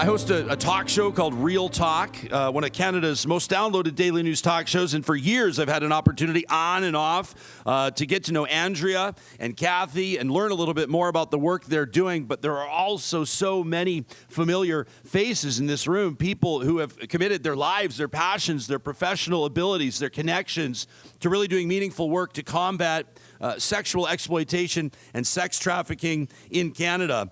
I host a talk show called Real Talk, one of Canada's most downloaded daily news talk shows. And for years, I've had an opportunity on and off to get to know Andrea and Kathy and learn a little bit more about the work they're doing. But there are also so many familiar faces in this room, people who have committed their lives, their passions, their professional abilities, their connections to really doing meaningful work to combat sexual exploitation and sex trafficking in Canada.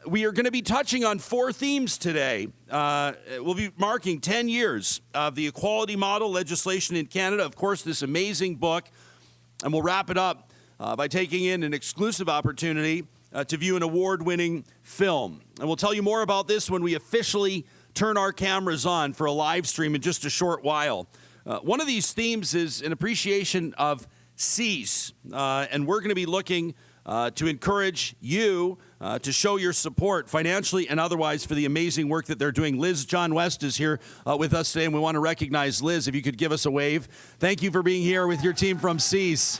We are going to be touching on 4 themes today. We'll be marking 10 years of the equality model legislation in Canada. Of course, this amazing book. And we'll wrap it up by taking in an exclusive opportunity to view an award-winning film. And we'll tell you more about this when we officially turn our cameras on for a live stream in just a short while. One of these themes is an appreciation of CEAS. And we're going to be looking to encourage you to show your support financially and otherwise for the amazing work that they're doing. Liz John West is here with us today, and we want to recognize Liz. If you could give us a wave. Thank you for being here with your team from CEAS.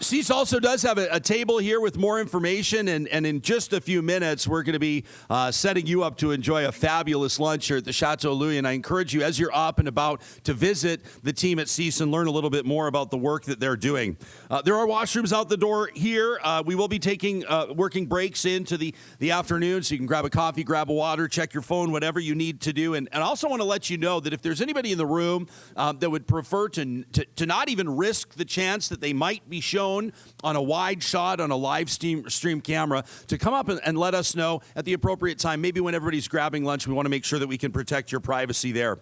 CEAS also does have a table here with more information, and in just a few minutes, we're going to be setting you up to enjoy a fabulous lunch here at the Chateau Louis, and I encourage you, as you're up and about, to visit the team at CEAS and learn a little bit more about the work that they're doing. There are washrooms out the door here. We will be taking working breaks into the afternoon, so you can grab a coffee, grab a water, check your phone, whatever you need to do, and I also want to let you know that if there's anybody in the room that would prefer to not even risk the chance that they might be shown on a wide shot on a live stream camera, to come up and let us know at the appropriate time, maybe when everybody's grabbing lunch. We want to make sure that we can protect your privacy there.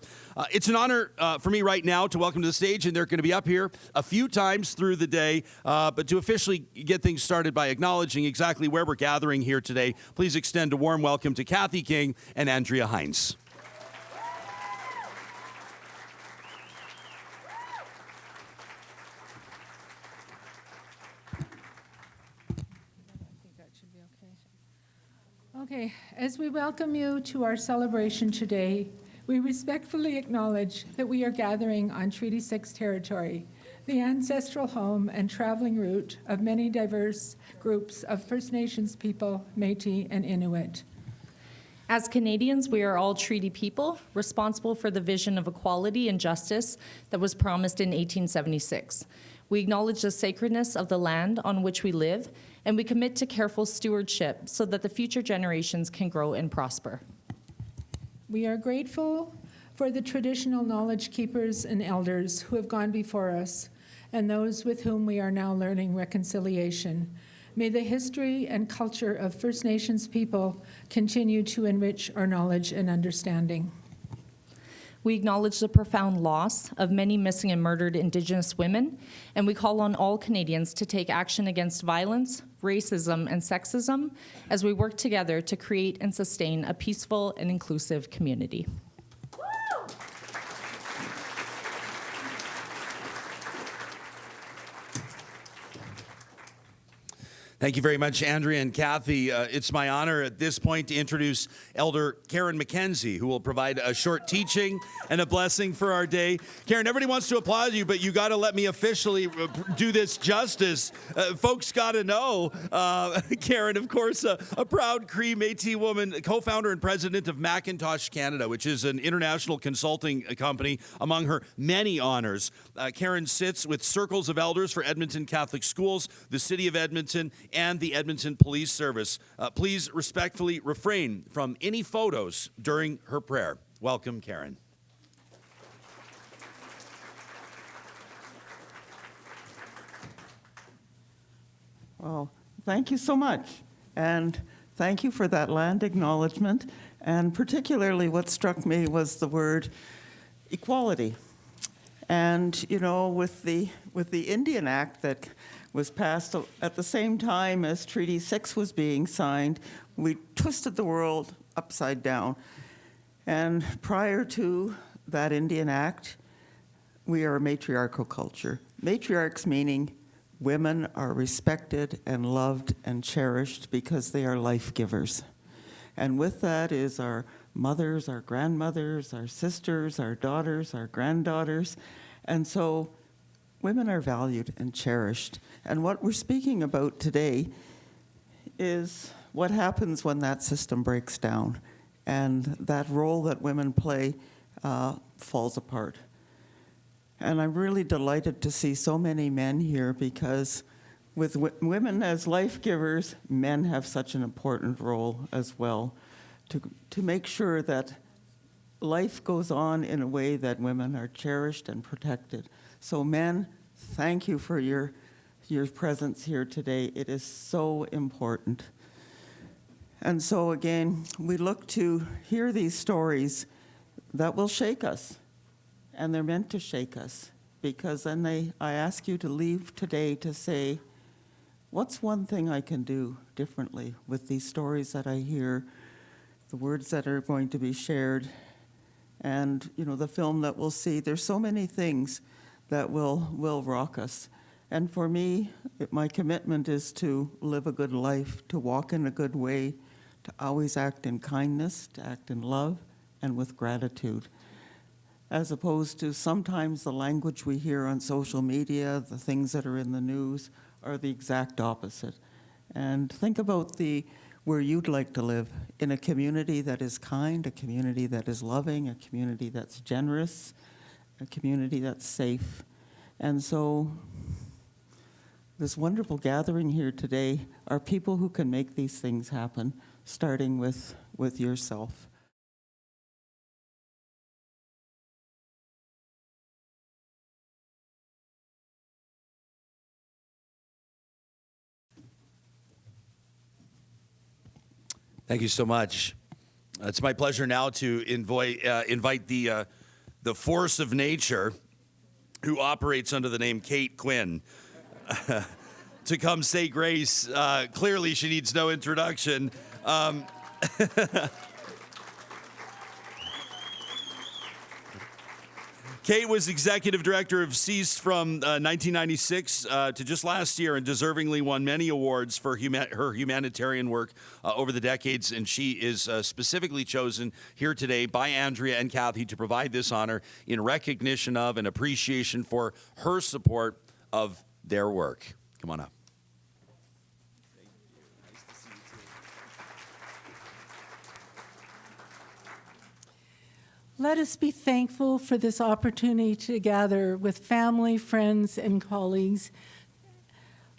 It's an honor for me right now to welcome to the stage, and they're going to be up here a few times through the day, but to officially get things started by acknowledging exactly where we're gathering here today, please extend a warm welcome to Kathy King and Andrea Hines. Okay, as we welcome you to our celebration today, we respectfully acknowledge that we are gathering on Treaty 6 territory, the ancestral home and traveling route of many diverse groups of First Nations people, Métis, and Inuit. As Canadians, we are all treaty people, responsible for the vision of equality and justice that was promised in 1876. We acknowledge the sacredness of the land on which we live, and we commit to careful stewardship so that the future generations can grow and prosper. We are grateful for the traditional knowledge keepers and elders who have gone before us, and those with whom we are now learning reconciliation. May the history and culture of First Nations people continue to enrich our knowledge and understanding. We acknowledge the profound loss of many missing and murdered Indigenous women, and we call on all Canadians to take action against violence, racism, and sexism as we work together to create and sustain a peaceful and inclusive community. Thank you very much, Andrea and Kathy. It's my honor at this point to introduce Elder Karen McKenzie, who will provide a short teaching and a blessing for our day. Karen, everybody wants to applaud you, but you got to let me officially do this justice. Folks got to know, Karen, of course, a proud Cree Métis woman, co-founder and president of Macintosh Canada, which is an international consulting company. Among her many honors, Karen sits with circles of elders for Edmonton Catholic Schools, the City of Edmonton, and the Edmonton Police Service. Please respectfully refrain from any photos during her prayer. Welcome, Karen. Well, thank you so much. And thank you for that land acknowledgement. And particularly what struck me was the word equality. And, you know, with the Indian Act that was passed at the same time as Treaty 6 was being signed, we twisted the world upside down. And prior to that Indian Act, we are a matriarchal culture. Matriarchs meaning women are respected and loved and cherished because they are life givers. And with that is our mothers, our grandmothers, our sisters, our daughters, our granddaughters. And so women are valued and cherished. And what we're speaking about today is what happens when that system breaks down and that role that women play falls apart. And I'm really delighted to see so many men here because with women as life givers, men have such an important role as well to make sure that life goes on in a way that women are cherished and protected. So men, thank you for your presence here today. It is so important. And so again, we look to hear these stories that will shake us. And they're meant to shake us, because then I ask you to leave today to say, what's one thing I can do differently with these stories that I hear, the words that are going to be shared, and the film that we'll see. There's so many things that will rock us. And for me, my commitment is to live a good life, to walk in a good way, to always act in kindness, to act in love, and with gratitude, as opposed to sometimes the language we hear on social media, the things that are in the news, are the exact opposite. And think about where you'd like to live, in a community that is kind, a community that is loving, a community that's generous, a community that's safe. And so this wonderful gathering here today are people who can make these things happen, starting with yourself. Thank you so much. It's my pleasure now to invite the force of nature, who operates under the name Kate Quinn, to come say grace. Clearly, she needs no introduction. Kate was executive director of CEASE from 1996 to just last year, and deservingly won many awards for her humanitarian work over the decades. And she is specifically chosen here today by Andrea and Kathy to provide this honor in recognition of and appreciation for her support of their work. Come on up. Let us be thankful for this opportunity to gather with family, friends, and colleagues.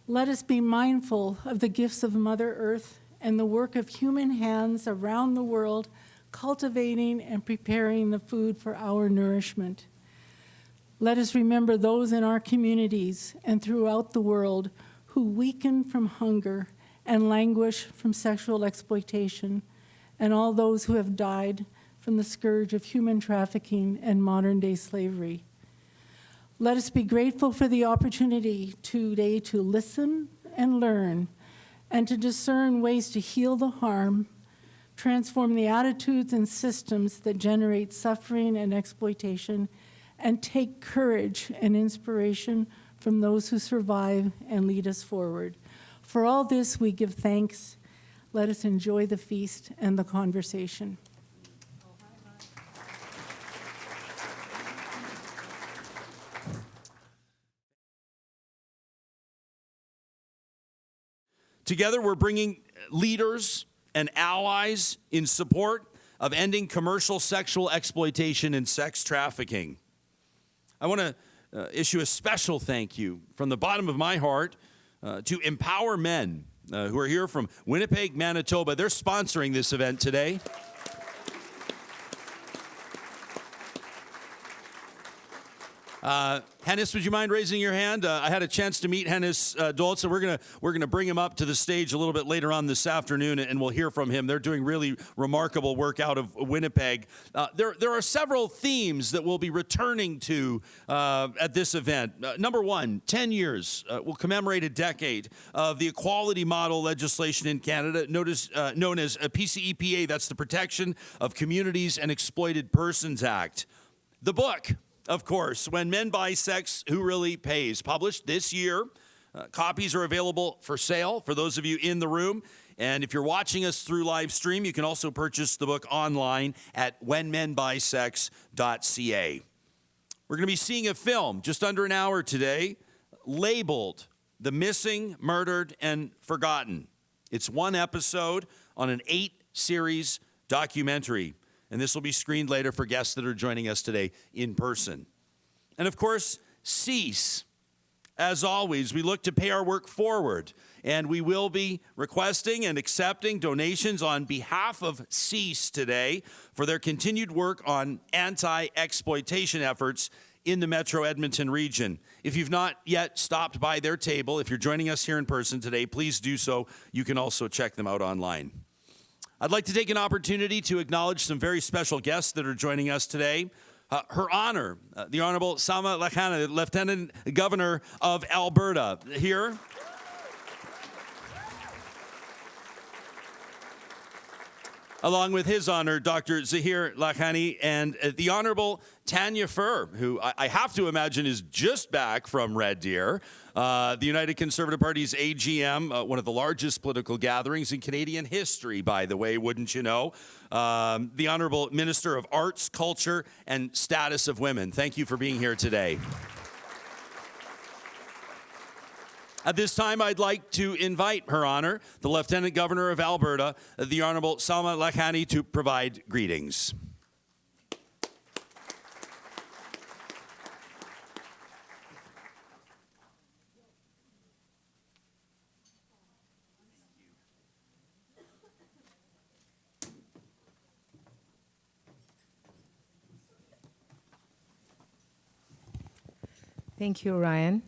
Let us be mindful of the gifts of Mother Earth and the work of human hands around the world, cultivating and preparing the food for our nourishment. Let us remember those in our communities and throughout the world who weaken from hunger and languish from sexual exploitation, and all those who have died from the scourge of human trafficking and modern-day slavery. Let us be grateful for the opportunity today to listen and learn, and to discern ways to heal the harm, transform the attitudes and systems that generate suffering and exploitation, and take courage and inspiration from those who survive and lead us forward. For all this, we give thanks. Let us enjoy the feast and the conversation. Together, we're bringing leaders and allies in support of ending commercial sexual exploitation and sex trafficking. I want to issue a special thank you from the bottom of my heart to Empower Men, who are here from Winnipeg, Manitoba. They're sponsoring this event today. Hennis, would you mind raising your hand? I had a chance to meet Hennis Doltz, and we're gonna bring him up to the stage a little bit later on this afternoon, and we'll hear from him. They're doing really remarkable work out of Winnipeg. There are several themes that we'll be returning to at this event. Number one, 10 years. We'll commemorate a decade of the equality model legislation in Canada, known as PCEPA. That's the Protection of Communities and Exploited Persons Act. The book, of course, When Men Buy Sex, Who Really Pays? Published this year. Copies are available for sale for those of you in the room. And if you're watching us through live stream, you can also purchase the book online at whenmenbuysex.ca. We're going to be seeing a film just under an hour today labeled The Missing, Murdered, and Forgotten. It's one episode on an 8-series documentary, and this will be screened later for guests that are joining us today in person. And of course, Cease. As always, we look to pay our work forward, and we will be requesting and accepting donations on behalf of Cease today for their continued work on anti-exploitation efforts in the Metro Edmonton region. If you've not yet stopped by their table, if you're joining us here in person today, please do so. You can also check them out online. I'd like to take an opportunity to acknowledge some very special guests that are joining us today. Her Honor, the Honorable Salma Lakhani, Lieutenant Governor of Alberta, here. Along with His Honor, Dr. Zahir Lakhani, and the Honorable Tanya Furr, who I have to imagine is just back from Red Deer, the United Conservative Party's AGM, one of the largest political gatherings in Canadian history, by the way, wouldn't you know? The Honorable Minister of Arts, Culture, and Status of Women. Thank you for being here today. At this time, I'd like to invite Her Honor, the Lieutenant Governor of Alberta, the Honorable Salma Lakhani, to provide greetings. Thank you, Ryan.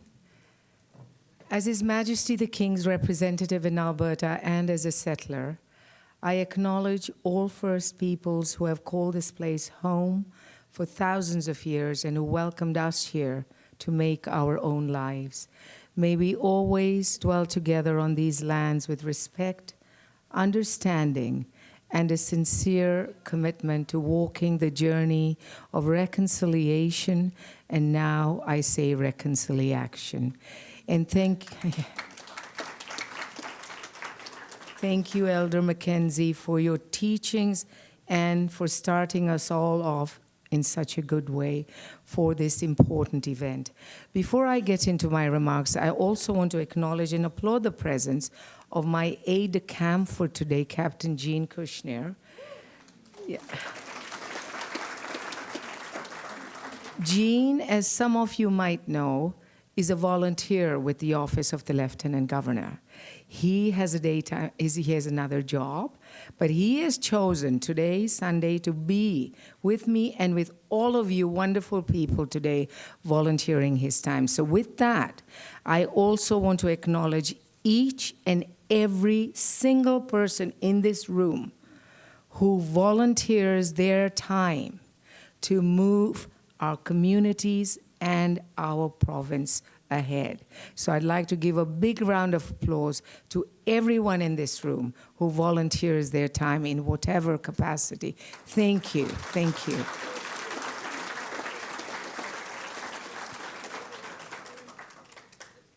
As His Majesty the King's representative in Alberta and as a settler, I acknowledge all First Peoples who have called this place home for thousands of years and who welcomed us here to make our own lives. May we always dwell together on these lands with respect, understanding, and a sincere commitment to walking the journey of reconciliation, and now I say reconciliation. And thank you, Elder Mackenzie, for your teachings and for starting us all off in such a good way for this important event. Before I get into my remarks, I also want to acknowledge and applaud the presence of my aide-de-camp for today, Captain Jean Kushner. Yeah. Jean, as some of you might know, is a volunteer with the Office of the Lieutenant Governor. He has another job, but he has chosen today, Sunday, to be with me and with all of you wonderful people today volunteering his time. So with that, I also want to acknowledge each and every single person in this room who volunteers their time to move our communities and our province ahead. So I'd like to give a big round of applause to everyone in this room who volunteers their time in whatever capacity. Thank you. Thank you.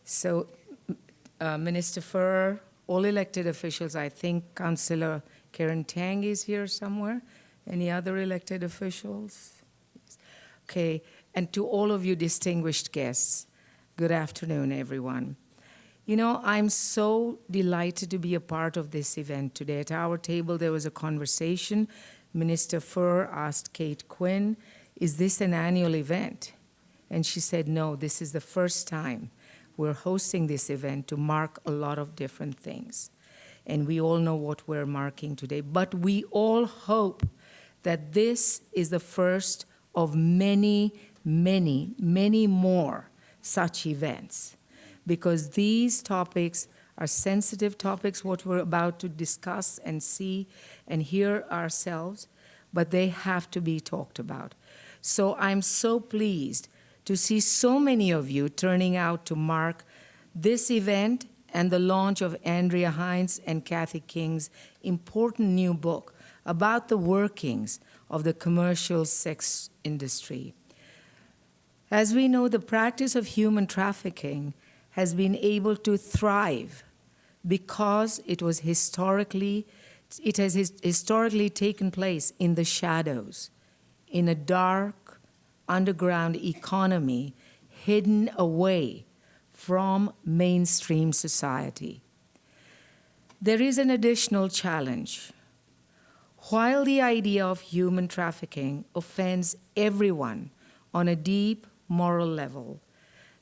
So, Minister Furr, all elected officials, I think Councillor Karen Tang is here somewhere. Any other elected officials? Okay. And to all of you distinguished guests, good afternoon, everyone. You know, I'm so delighted to be a part of this event today. At our table, there was a conversation. Minister Furr asked Kate Quinn, is this an annual event? And she said, no, this is the first time we're hosting this event to mark a lot of different things. And we all know what we're marking today. But we all hope that this is the first of many, many, many more such events, because these topics are sensitive topics, what we're about to discuss and see and hear ourselves, but they have to be talked about. So I'm so pleased to see so many of you turning out to mark this event and the launch of Andrea Hines and Kathy King's important new book about the workings of the commercial sex industry. As we know, the practice of human trafficking has been able to thrive because it has historically taken place in the shadows, in a dark, underground economy hidden away from mainstream society. There is an additional challenge. While the idea of human trafficking offends everyone on a deep moral level,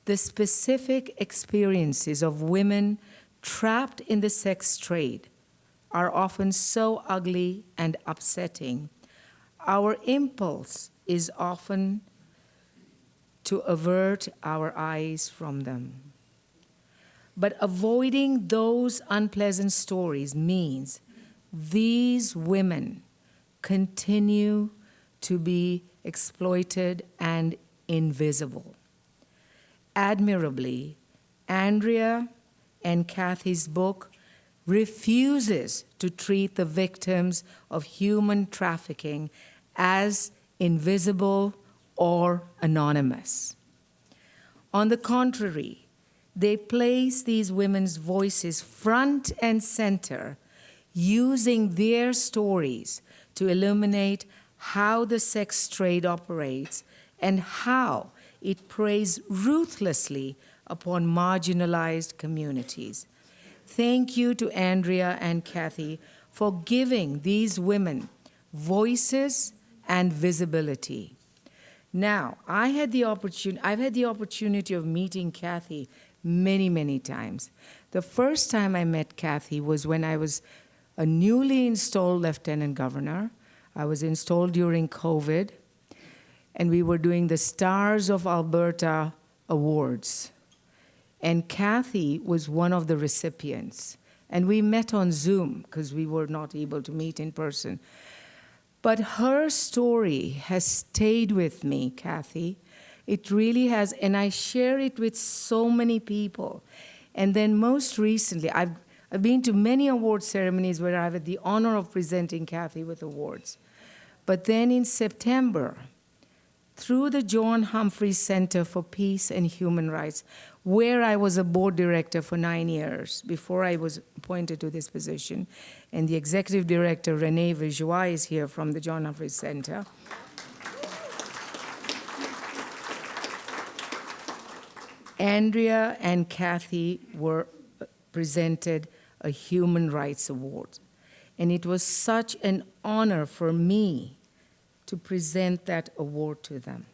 the specific experiences of women trapped in the sex trade are often so ugly and upsetting. Our impulse is often to avert our eyes from them. But avoiding those unpleasant stories means these women continue to be exploited and invisible. Admirably, Andrea and Kathy's book refuses to treat the victims of human trafficking as invisible or anonymous. On the contrary, they place these women's voices front and center, using their stories to illuminate how the sex trade operates and how it preys ruthlessly upon marginalized communities. Thank you to Andrea and Kathy for giving these women voices and visibility. Now, I've had the opportunity of meeting Kathy many, many times. The first time I met Kathy was when I was a newly installed lieutenant governor. I was installed during COVID, and we were doing the Stars of Alberta Awards. And Kathy was one of the recipients. And we met on Zoom because we were not able to meet in person. But her story has stayed with me, Kathy. It really has, and I share it with so many people. And then most recently, I've been to many award ceremonies where I've had the honor of presenting Kathy with awards. But then in September, through the John Humphreys Center for Peace and Human Rights, where I was a board director for 9 years before I was appointed to this position, and the executive director, Renee Vijois, is here from the John Humphreys Center. Andrea and Kathy were presented a Human Rights Award. And it was such an honor for me to present that award to them.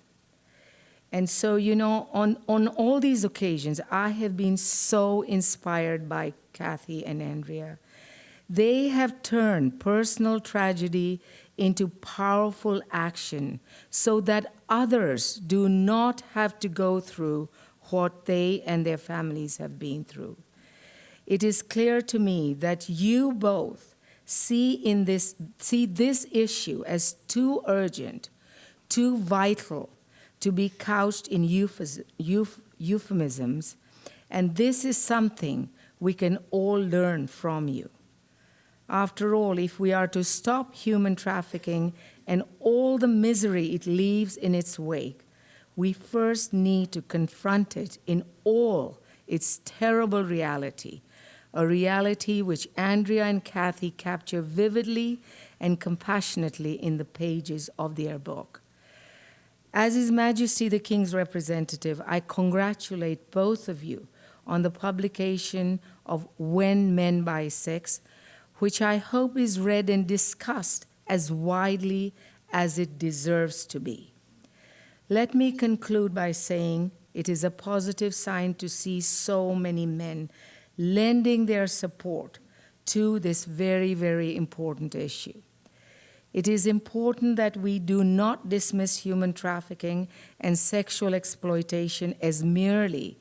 And so, you know, on all these occasions, I have been so inspired by Kathy and Andrea. They have turned personal tragedy into powerful action so that others do not have to go through what they and their families have been through. It is clear to me that you both see this issue as too urgent, too vital to be couched in euphemisms, and this is something we can all learn from you. After all, if we are to stop human trafficking and all the misery it leaves in its wake, we first need to confront it in all its terrible reality, a reality which Andrea and Kathy capture vividly and compassionately in the pages of their book. As His Majesty the King's representative, I congratulate both of you on the publication of When Men Buy Sex, which I hope is read and discussed as widely as it deserves to be. Let me conclude by saying it is a positive sign to see so many men lending their support to this very, very important issue. It is important that we do not dismiss human trafficking and sexual exploitation as merely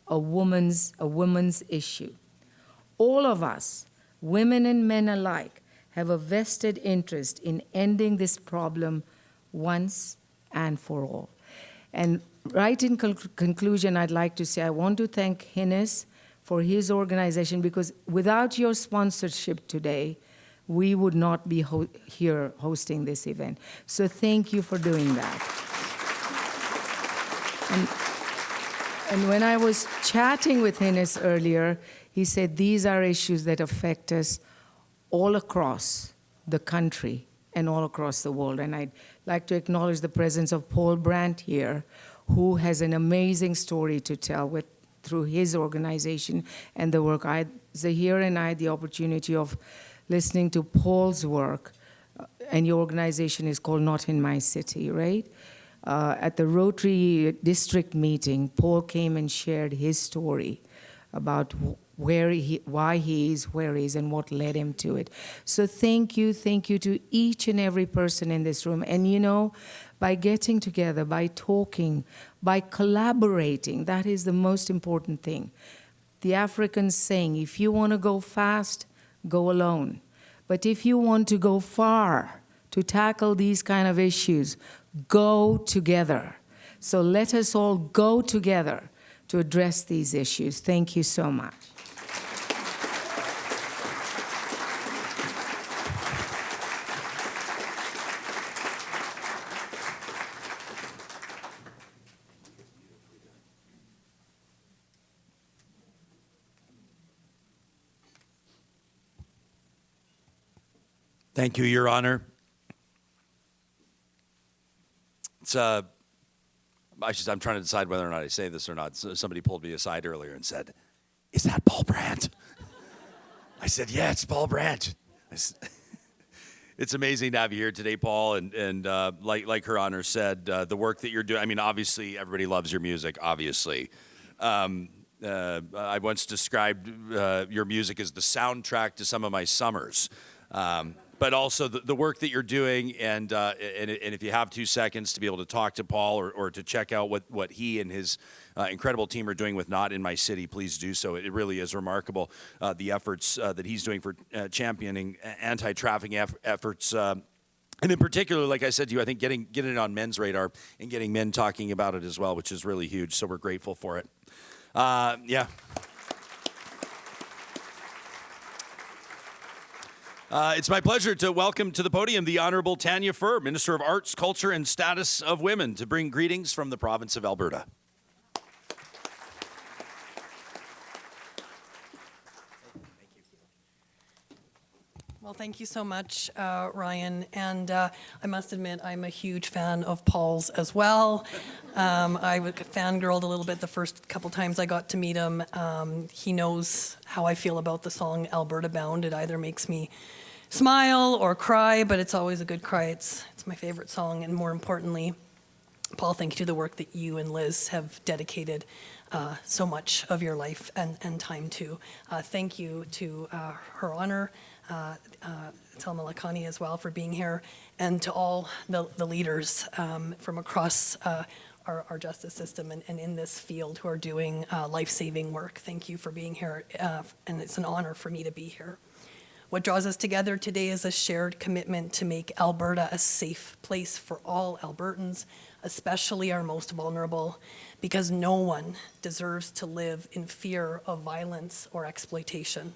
a woman's issue. All of us, women and men alike, have a vested interest in ending this problem once and for all. And right in conclusion, I'd like to say I want to thank Hinnis for his organization, because without your sponsorship today, we would not be here hosting this event. So thank you for doing that. And when I was chatting with Hinnis earlier, he said these are issues that affect us all across the country and all across the world. And I'd like to acknowledge the presence of Paul Brandt here, who has an amazing story to tell with through his organization and the work. Zahir and I had the opportunity of listening to Paul's work, and your organization is called Not in My City, right? At the Rotary District meeting, Paul came and shared his story about why he is where he is and what led him to it. So thank you to each and every person in this room. And you know, by getting together, by talking, by collaborating, that is the most important thing. The African saying, if you want to go fast, go alone. But if you want to go far to tackle these kind of issues, go together. So let us all go together to address these issues. Thank you so much. Thank you, Your Honor. It's I'm trying to decide whether or not I say this or not. Somebody pulled me aside earlier and said, "Is that Paul Brandt?" I said, "Yeah, it's Paul Brandt." It's amazing to have you here today, Paul, and like Her Honor said, the work that you're doing. I mean, obviously, everybody loves your music. Obviously, I once described your music as the soundtrack to some of my summers. But also the work that you're doing, and if you have 2 seconds to be able to talk to Paul or to check out what he and his incredible team are doing with Not in My City, please do so. It really is remarkable, the efforts that he's doing for championing anti-trafficking efforts. And in particular, like I said to you, I think getting it on men's radar and getting men talking about it as well, which is really huge. So we're grateful for it. Yeah. It's my pleasure to welcome to the podium the Honorable Tanya Furr, Minister of Arts, Culture, and Status of Women, to bring greetings from the province of Alberta. Well, thank you so much, Ryan. And I must admit, I'm a huge fan of Paul's as well. I fangirled a little bit the first couple times I got to meet him. He knows how I feel about the song Alberta Bound. It either makes me smile or cry, but it's always a good cry. It's my favorite song. And more importantly, Paul, thank you to the work that you and Liz have dedicated so much of your life and time to. Thank you to Her Honor, Thelma Lakhani as well, for being here, and to all the leaders from across our justice system and in this field who are doing life-saving work. Thank you for being here, and it's an honor for me to be here. What draws us together today is a shared commitment to make Alberta a safe place for all Albertans, especially our most vulnerable, because no one deserves to live in fear of violence or exploitation.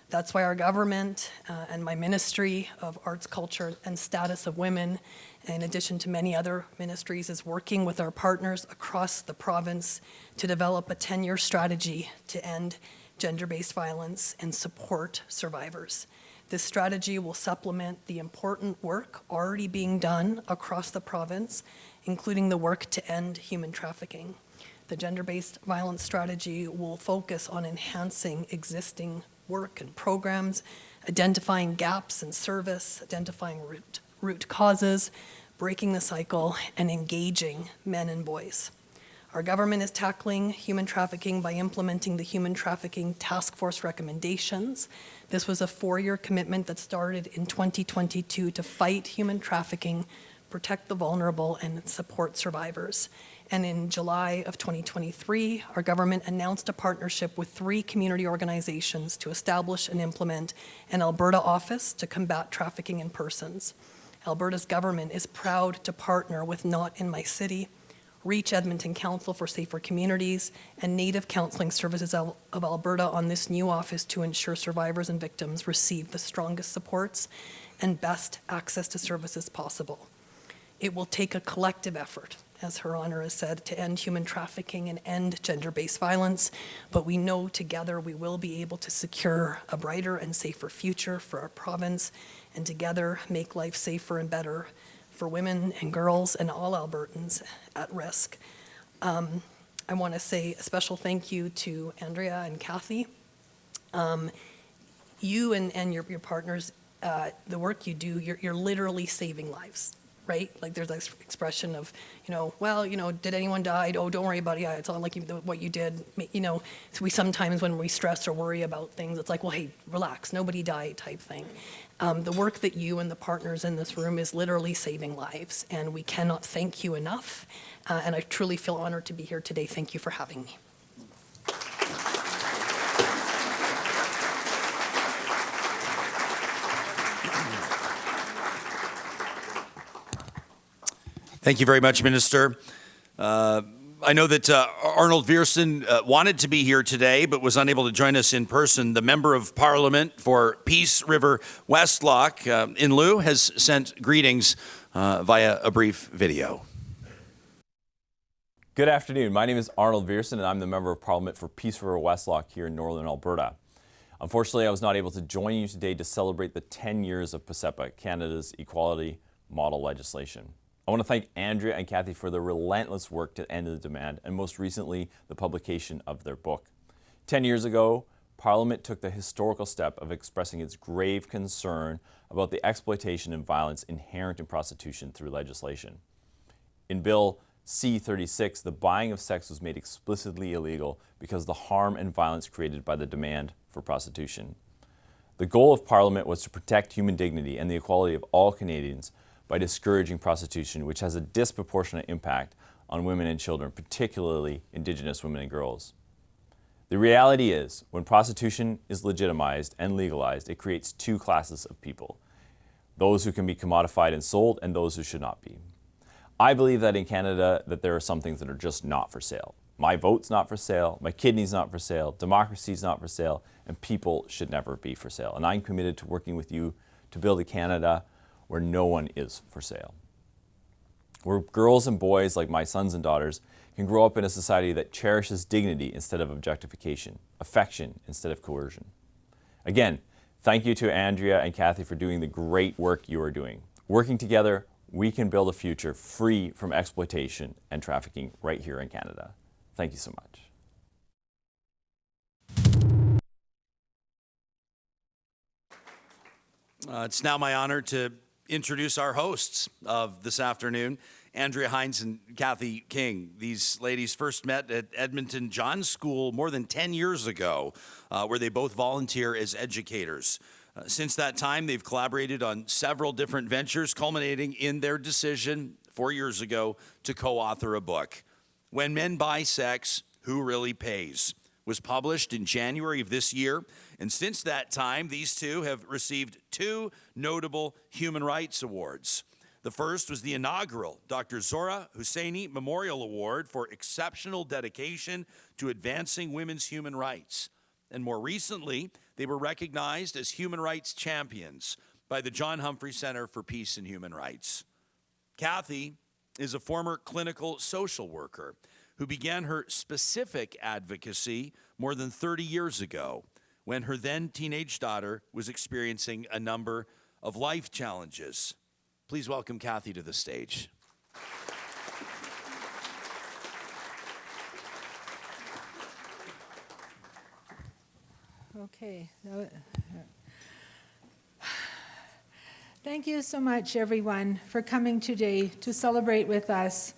That's why our government and my Ministry of Arts, Culture, and Status of Women, in addition to many other ministries, is working with our partners across the province to develop a 10-year strategy to end gender-based violence and support survivors. This strategy will supplement the important work already being done across the province, including the work to end human trafficking. The gender-based violence strategy will focus on enhancing existing work and programs, identifying gaps in service, identifying root causes, breaking the cycle, and engaging men and boys. Our government is tackling human trafficking by implementing the Human Trafficking Task Force recommendations. This was a 4-year commitment that started in 2022 to fight human trafficking, protect the vulnerable, and support survivors. And in July of 2023, our government announced a partnership with 3 community organizations to establish and implement an Alberta office to combat trafficking in persons. Alberta's government is proud to partner with Not in My City, Reach Edmonton Council for Safer Communities, and Native Counselling Services of Alberta on this new office to ensure survivors and victims receive the strongest supports and best access to services possible. It will take a collective effort, as Her Honor has said, to end human trafficking and end gender-based violence, but we know together we will be able to secure a brighter and safer future for our province, and together make life safer and better for women and girls and all Albertans at risk. I want to say a special thank you to Andrea and Kathy. You and your partners, the work you do, you're literally saving lives, right? Like there's this expression of, did anyone die? Oh, don't worry about it. Yeah, it's all like what you did. So we sometimes, when we stress or worry about things, it's like, well, hey, relax, nobody died type thing. The work that you and the partners in this room is literally saving lives, and we cannot thank you enough. And I truly feel honored to be here today. Thank you for having me. Thank you very much, Minister. I know that Arnold Viersen wanted to be here today, but was unable to join us in person. The Member of Parliament for Peace River Westlock, in lieu, has sent greetings via a brief video. Good afternoon. My name is Arnold Viersen, and I'm the Member of Parliament for Peace River Westlock here in Northern Alberta. Unfortunately, I was not able to join you today to celebrate the 10 years of PASEPA, Canada's equality model legislation. I want to thank Andrea and Kathy for their relentless work to end the demand, and most recently, the publication of their book. 10 years ago, Parliament took the historical step of expressing its grave concern about the exploitation and violence inherent in prostitution through legislation. In Bill C-36, the buying of sex was made explicitly illegal because of the harm and violence created by the demand for prostitution. The goal of Parliament was to protect human dignity and the equality of all Canadians by discouraging prostitution, which has a disproportionate impact on women and children, particularly Indigenous women and girls. The reality is, when prostitution is legitimized and legalized, it creates two classes of people: those who can be commodified and sold, and those who should not be. I believe that in Canada that there are some things that are just not for sale. My vote's not for sale, my kidney's not for sale, democracy's not for sale, and people should never be for sale. And I'm committed to working with you to build a Canada where no one is for sale. Where girls and boys like my sons and daughters can grow up in a society that cherishes dignity instead of objectification, affection instead of coercion. Again, thank you to Andrea and Kathy for doing the great work you are doing. Working together, we can build a future free from exploitation and trafficking right here in Canada. Thank you so much. It's now my honor to introduce our hosts of this afternoon, Andrea Hines and Kathy King. These ladies first met at Edmonton Johns School more than 10 years ago, where they both volunteer as educators. Since that time, they've collaborated on several different ventures, culminating in their decision 4 years ago to co-author a book. When Men Buy Sex, Who Really Pays? Was published in January of this year. And since that time, these two have received two notable human rights awards. The first was the inaugural Dr. Zora Husseini Memorial Award for exceptional dedication to advancing women's human rights. And more recently, they were recognized as human rights champions by the John Humphrey Center for Peace and Human Rights. Kathy is a former clinical social worker who began her specific advocacy more than 30 years ago when her then teenage daughter was experiencing a number of life challenges. Please welcome Kathy to the stage. Okay. Thank you so much, everyone, for coming today to celebrate with us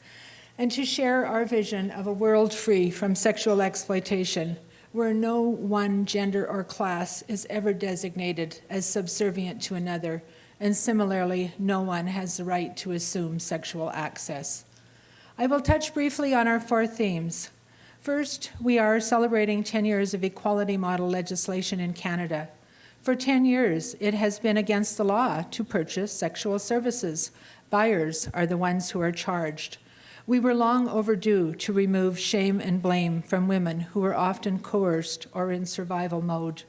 and to share our vision of a world free from sexual exploitation, where no one gender or class is ever designated as subservient to another, and similarly, no one has the right to assume sexual access. I will touch briefly on our four themes. First, we are celebrating 10 years of equality model legislation in Canada. For 10 years, it has been against the law to purchase sexual services. Buyers are the ones who are charged. We were long overdue to remove shame and blame from women who were often coerced or in survival mode.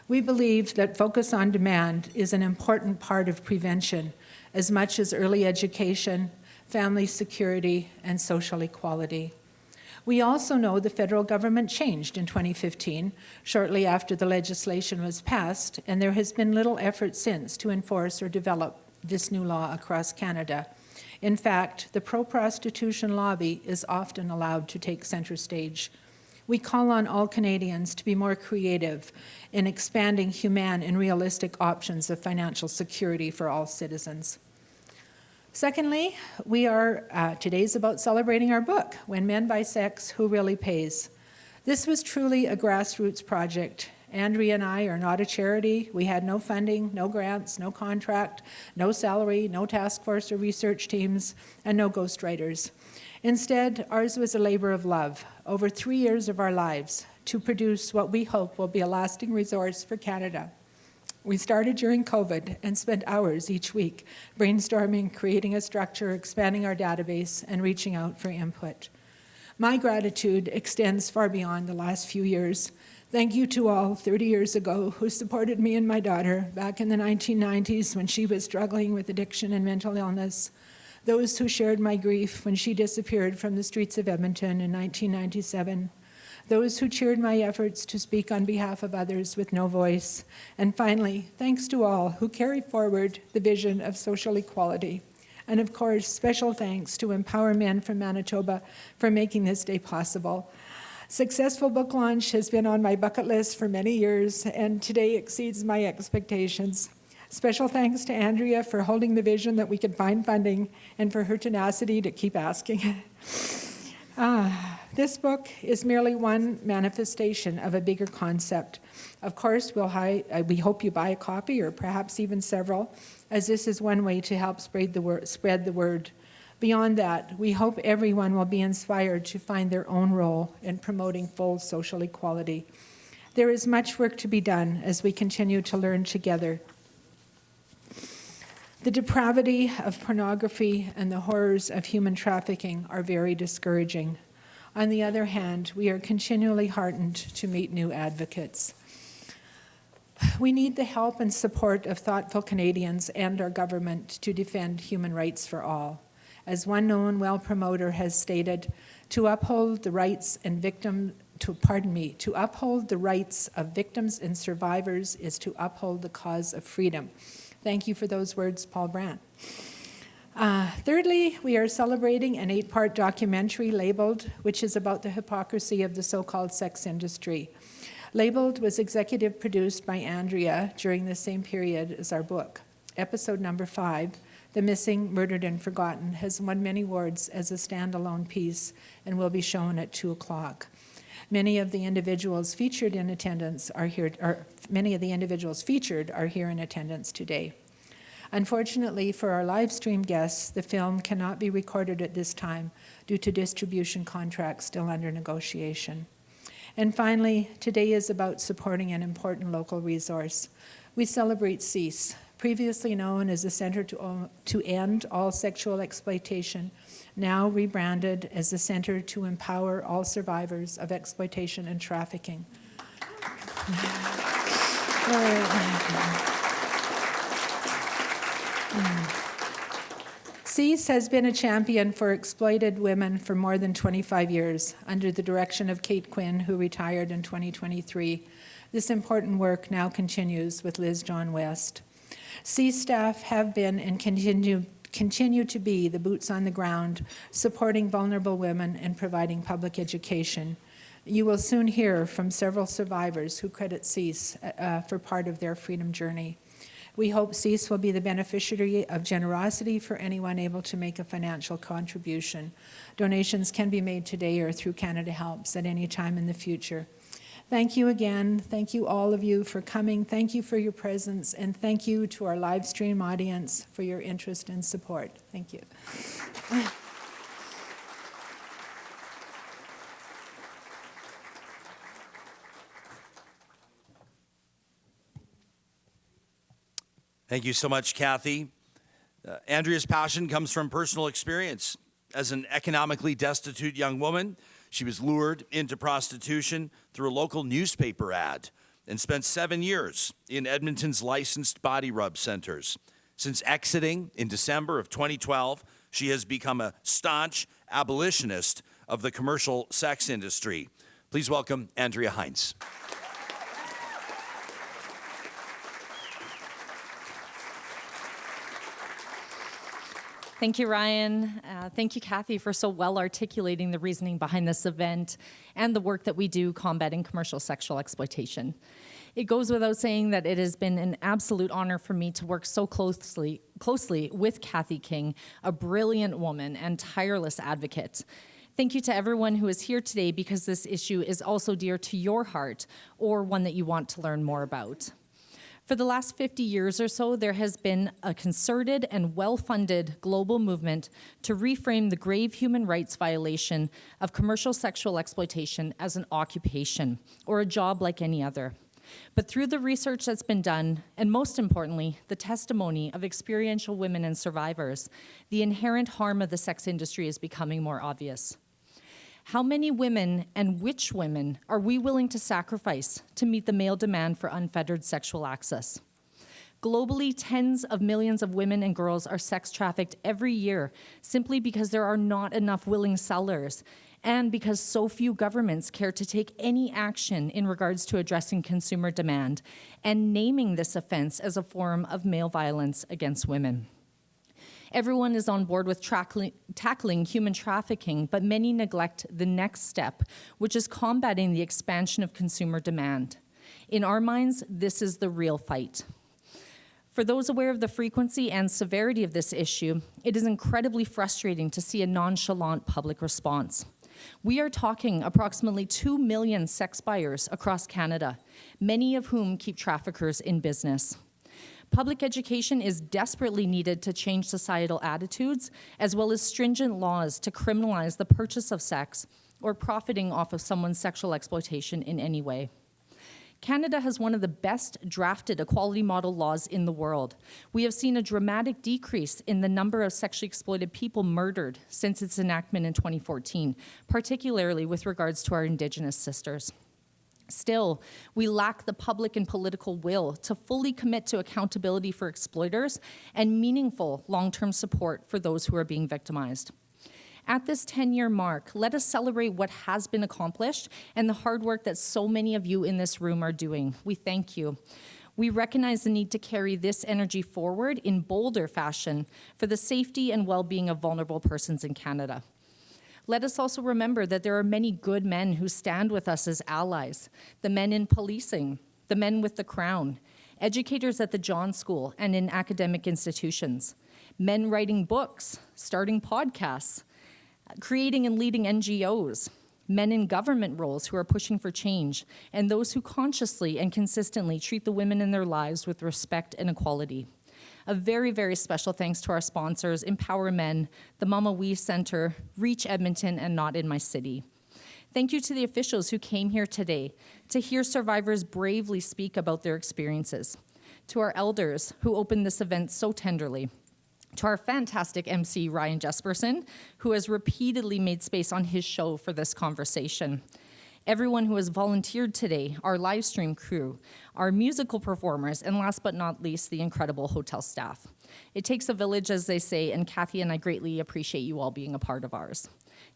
We believe that focus on demand is an important part of prevention, as much as early education, family security, and social equality. We also know the federal government changed in 2015, shortly after the legislation was passed, and there has been little effort since to enforce or develop this new law across Canada. In fact, the pro-prostitution lobby is often allowed to take center stage. We call on all Canadians to be more creative in expanding humane and realistic options of financial security for all citizens. Secondly, today's about celebrating our book, When Men Buy Sex, Who Really Pays? This was truly a grassroots project. Andrea and I are not a charity. We had no funding, no grants, no contract, no salary, no task force or research teams, and no ghostwriters. Instead, ours was a labor of love, over 3 years of our lives, to produce what we hope will be a lasting resource for Canada. We started during COVID and spent hours each week brainstorming, creating a structure, expanding our database, and reaching out for input. My gratitude extends far beyond the last few years. Thank you to all 30 years ago who supported me and my daughter back in the 1990s when she was struggling with addiction and mental illness. Those who shared my grief when she disappeared from the streets of Edmonton in 1997. Those who cheered my efforts to speak on behalf of others with no voice. And finally, thanks to all who carry forward the vision of social equality. And of course, special thanks to Empower Men from Manitoba for making this day possible. Successful book launch has been on my bucket list for many years, and today exceeds my expectations. Special thanks to Andrea for holding the vision that we could find funding and for her tenacity to keep asking. This book is merely one manifestation of a bigger concept. Of course, we hope you buy a copy or perhaps even several, as this is one way to help spread the word. Beyond that, we hope everyone will be inspired to find their own role in promoting full social equality. There is much work to be done as we continue to learn together. The depravity of pornography and the horrors of human trafficking are very discouraging. On the other hand, we are continually heartened to meet new advocates. We need the help and support of thoughtful Canadians and our government to defend human rights for all. As one known well promoter has stated, to uphold the rights of victims and survivors is to uphold the cause of freedom. Thank you for those words, Paul Brandt. Thirdly, we are celebrating an 8-part documentary labeled, which is about the hypocrisy of the so-called sex industry. Labeled was executive produced by Andrea during the same period as our book. Episode number 5, The Missing, Murdered, and Forgotten, has won many awards as a standalone piece and will be shown at 2 o'clock. Many of the individuals featured in attendance are here in attendance today. Unfortunately for our live stream guests, the film cannot be recorded at this time due to distribution contracts still under negotiation. And finally, today is about supporting an important local resource. We celebrate CEASE, previously known as the Centre to End All Sexual Exploitation, now rebranded as the Centre to Empower All Survivors of Exploitation and Trafficking. CEASE has been a champion for exploited women for more than 25 years, under the direction of Kate Quinn, who retired in 2023. This important work now continues with Liz John West. CEASE staff have been and continue to be the boots on the ground, supporting vulnerable women and providing public education. You will soon hear from several survivors who credit CEASE for part of their freedom journey. We hope CEASE will be the beneficiary of generosity for anyone able to make a financial contribution. Donations can be made today or through Canada Helps at any time in the future. Thank you again. Thank you all of you for coming. Thank you for your presence, and thank you to our live stream audience for your interest and support. Thank you. Thank you so much, Kathy. Andrea's passion comes from personal experience. As an economically destitute young woman, she was lured into prostitution through a local newspaper ad and spent 7 years in Edmonton's licensed body rub centers. Since exiting in December of 2012, she has become a staunch abolitionist of the commercial sex industry. Please welcome Andrea Heinz. Thank you, Ryan. Thank you, Kathy, for so well articulating the reasoning behind this event and the work that we do combating commercial sexual exploitation. It goes without saying that it has been an absolute honor for me to work so closely with Kathy King, a brilliant woman and tireless advocate. Thank you to everyone who is here today because this issue is also dear to your heart or one that you want to learn more about. For the last 50 years or so, there has been a concerted and well-funded global movement to reframe the grave human rights violation of commercial sexual exploitation as an occupation or a job like any other. But through the research that's been done, and most importantly, the testimony of experiential women and survivors, the inherent harm of the sex industry is becoming more obvious. How many women and which women are we willing to sacrifice to meet the male demand for unfettered sexual access? Globally, tens of millions of women and girls are sex trafficked every year simply because there are not enough willing sellers and because so few governments care to take any action in regards to addressing consumer demand and naming this offense as a form of male violence against women. Everyone is on board with tackling human trafficking, but many neglect the next step, which is combating the expansion of consumer demand. In our minds, this is the real fight. For those aware of the frequency and severity of this issue, it is incredibly frustrating to see a nonchalant public response. We are talking approximately 2 million sex buyers across Canada, many of whom keep traffickers in business. Public education is desperately needed to change societal attitudes, as well as stringent laws to criminalize the purchase of sex or profiting off of someone's sexual exploitation in any way. Canada has one of the best drafted equality model laws in the world. We have seen a dramatic decrease in the number of sexually exploited people murdered since its enactment in 2014, particularly with regards to our Indigenous sisters. Still, we lack the public and political will to fully commit to accountability for exploiters and meaningful long-term support for those who are being victimized. At this 10-year mark, let us celebrate what has been accomplished and the hard work that so many of you in this room are doing. We thank you. We recognize the need to carry this energy forward in bolder fashion for the safety and well-being of vulnerable persons in Canada. Let us also remember that there are many good men who stand with us as allies, the men in policing, the men with the crown, educators at the John School and in academic institutions, men writing books, starting podcasts, creating and leading NGOs, men in government roles who are pushing for change, and those who consciously and consistently treat the women in their lives with respect and equality. A very, very special thanks to our sponsors, Empower Men, the Mama We Center, Reach Edmonton, and Not in My City. Thank you to the officials who came here today to hear survivors bravely speak about their experiences, to our elders who opened this event so tenderly, to our fantastic MC, Ryan Jesperson, who has repeatedly made space on his show for this conversation. Everyone who has volunteered today, our live stream crew, our musical performers, and last but not least, the incredible hotel staff. It takes a village, as they say, and Kathy and I greatly appreciate you all being a part of ours.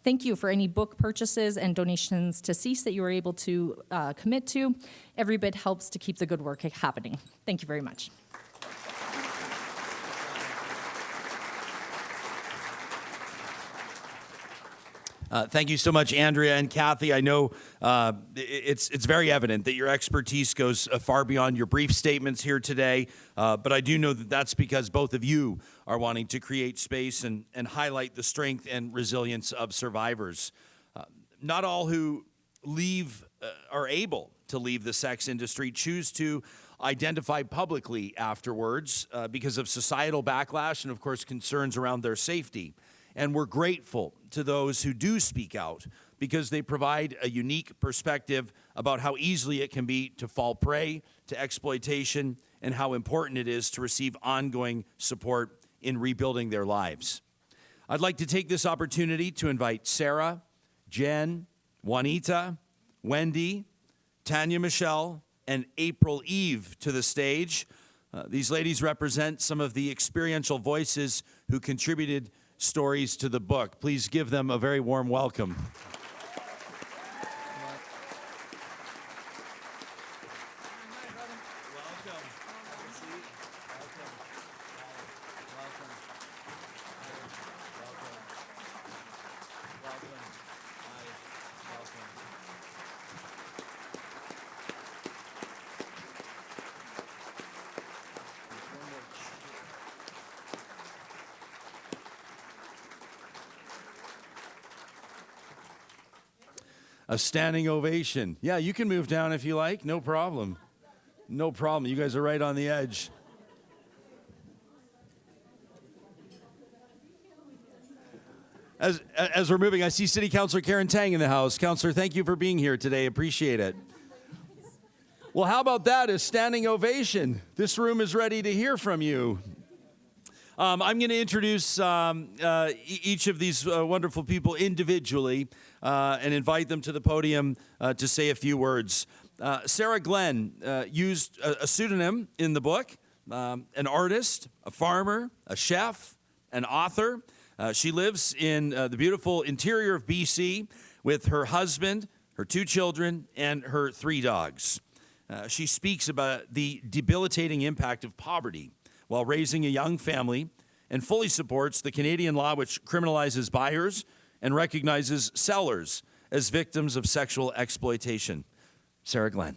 Thank you for any book purchases and donations to CEASE that you were able to commit to. Every bit helps to keep the good work happening. Thank you very much. Thank you so much, Andrea and Kathy. I know it's very evident that your expertise goes far beyond your brief statements here today, but I do know that that's because both of you are wanting to create space and highlight the strength and resilience of survivors. Not all who leave are able to leave the sex industry choose to identify publicly afterwards because of societal backlash and, of course, concerns around their safety. And we're grateful to those who do speak out because they provide a unique perspective about how easily it can be to fall prey to exploitation and how important it is to receive ongoing support in rebuilding their lives. I'd like to take this opportunity to invite Sarah, Jen, Juanita, Wendy, Tanya Michelle, and April Eve to the stage. These ladies represent some of the experiential voices who contributed stories to the book. Please give them a very warm welcome. A standing ovation. Yeah, you can move down if you like. No problem. No problem. You guys are right on the edge. As we're moving, I see City Councilor Karen Tang in the house. Councilor, thank you for being here today. Appreciate it. Well, how about that? A standing ovation. This room is ready to hear from you. I'm going to introduce each of these wonderful people individually and invite them to the podium to say a few words. Sarah Glenn used a pseudonym in the book, an artist, a farmer, a chef, an author. She lives in the beautiful interior of BC with her husband, her 2 children, and her 3 dogs. She speaks about the debilitating impact of poverty while raising a young family and fully supports the Canadian law which criminalizes buyers and recognizes sellers as victims of sexual exploitation. Sarah Glenn.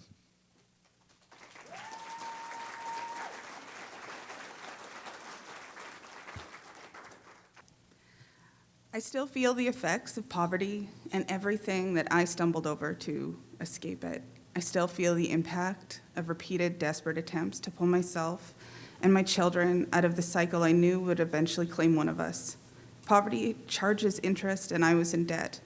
I still feel the effects of poverty and everything that I stumbled over to escape it. I still feel the impact of repeated desperate attempts to pull myself and my children out of the cycle I knew would eventually claim one of us. Poverty charges interest, and I was in debt.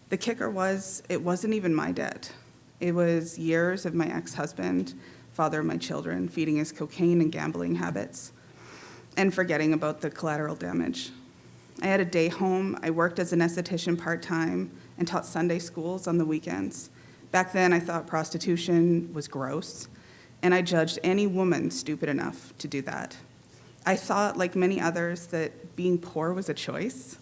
The kicker was, it wasn't even my debt. It was years of my ex-husband, father of my children, feeding his cocaine and gambling habits, and forgetting about the collateral damage. I had a day home. I worked as an esthetician part-time and taught Sunday schools on the weekends. Back then, I thought prostitution was gross, and I judged any woman stupid enough to do that. I thought, like many others, that being poor was a choice.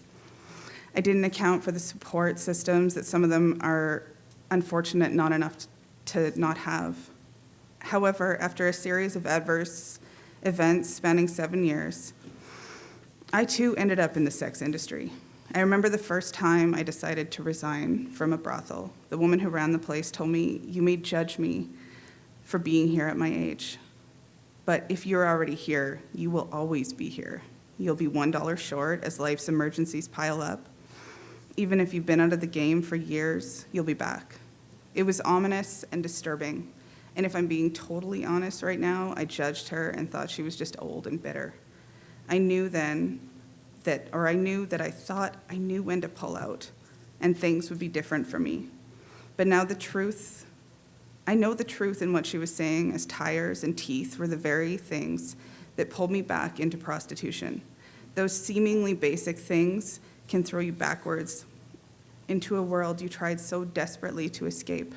I didn't account for the support systems that some of them are unfortunate not enough to not have. However, after a series of adverse events spanning 7 years, I too ended up in the sex industry. I remember the first time I decided to resign from a brothel. The woman who ran the place told me, "You may judge me for being here at my age, but if you're already here, you will always be here. You'll be $1 short as life's emergencies pile up. Even if you've been out of the game for years, you'll be back." It was ominous and disturbing, and if I'm being totally honest right now, I judged her and thought she was just old and bitter. I knew then that I thought I knew when to pull out and things would be different for me. But now I know the truth in what she was saying, as tires and teeth were the very things that pulled me back into prostitution. Those seemingly basic things can throw you backwards into a world you tried so desperately to escape.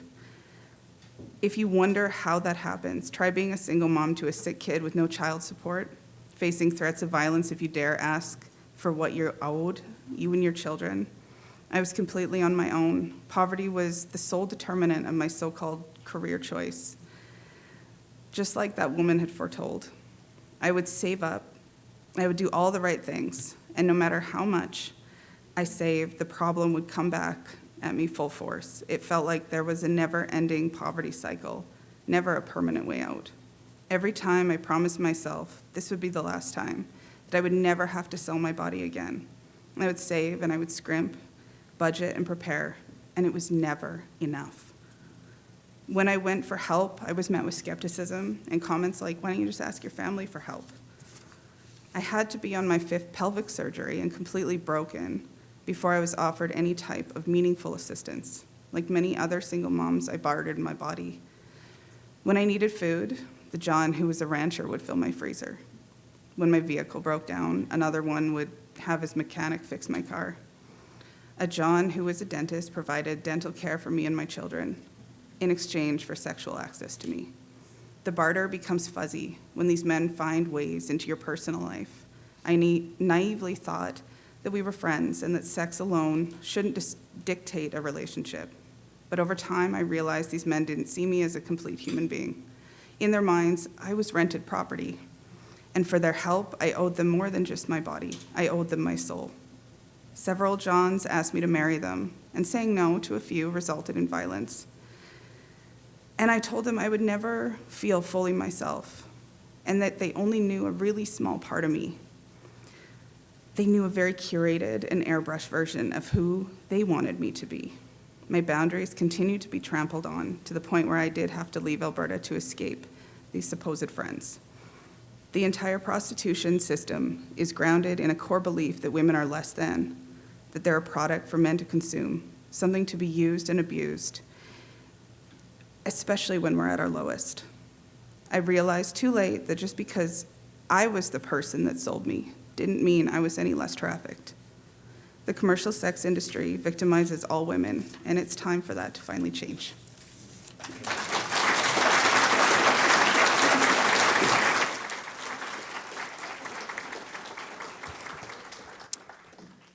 If you wonder how that happens, try being a single mom to a sick kid with no child support, facing threats of violence if you dare ask for what you're owed, you and your children. I was completely on my own. Poverty was the sole determinant of my so-called career choice. Just like that woman had foretold, I would save up, I would do all the right things, and no matter how much I saved, the problem would come back at me full force. It felt like there was a never-ending poverty cycle, never a permanent way out. Every time I promised myself this would be the last time, that I would never have to sell my body again. I would save and I would scrimp, budget and prepare, and it was never enough. When I went for help, I was met with skepticism and comments like, "Why don't you just ask your family for help?" I had to be on my 5th pelvic surgery and completely broken before I was offered any type of meaningful assistance. Like many other single moms, I bartered my body. When I needed food, the John who was a rancher would fill my freezer. When my vehicle broke down, another one would have his mechanic fix my car. A John who was a dentist provided dental care for me and my children in exchange for sexual access to me. The barter becomes fuzzy when these men find ways into your personal life. I naively thought that we were friends and that sex alone shouldn't dictate a relationship. But over time, I realized these men didn't see me as a complete human being. In their minds, I was rented property. And for their help, I owed them more than just my body. I owed them my soul. Several Johns asked me to marry them, and saying no to a few resulted in violence. And I told them I would never feel fully myself, and that they only knew a really small part of me. They knew a very curated and airbrushed version of who they wanted me to be. my boundaries continued to be trampled on to the point where I did have to leave Alberta to escape these supposed friends. The entire prostitution system is grounded in a core belief that women are less than, that they're a product for men to consume, something to be used and abused, especially when we're at our lowest. I realized too late that just because I was the person that sold me didn't mean I was any less trafficked. The commercial sex industry victimizes all women, and it's time for that to finally change.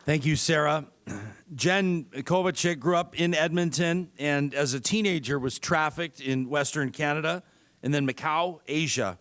Thank you, Sarah. Jen Kovacic grew up in Edmonton and as a teenager was trafficked in Western Canada and then Macau, Asia.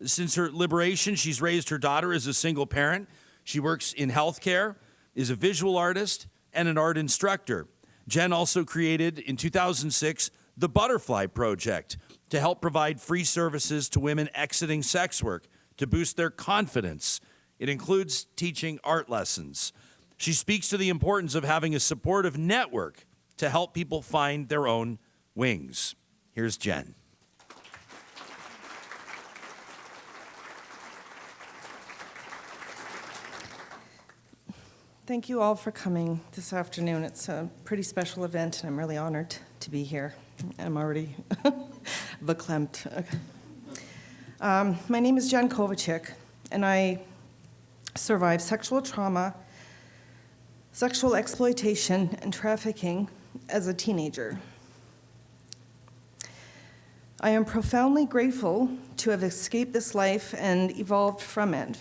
Since her liberation, she's raised her daughter as a single parent. She works in healthcare, is a visual artist, and an art instructor. Jen also created, in 2006, the Butterfly Project to help provide free services to women exiting sex work to boost their confidence. It includes teaching art lessons. She speaks to the importance of having a supportive network to help people find their own wings. Here's Jen. Thank you all for coming this afternoon. It's a pretty special event, and I'm really honored to be here. I'm already verklempt. My name is Jen Kovacic, and I survived sexual trauma, sexual exploitation, and trafficking as a teenager. I am profoundly grateful to have escaped this life and evolved from it.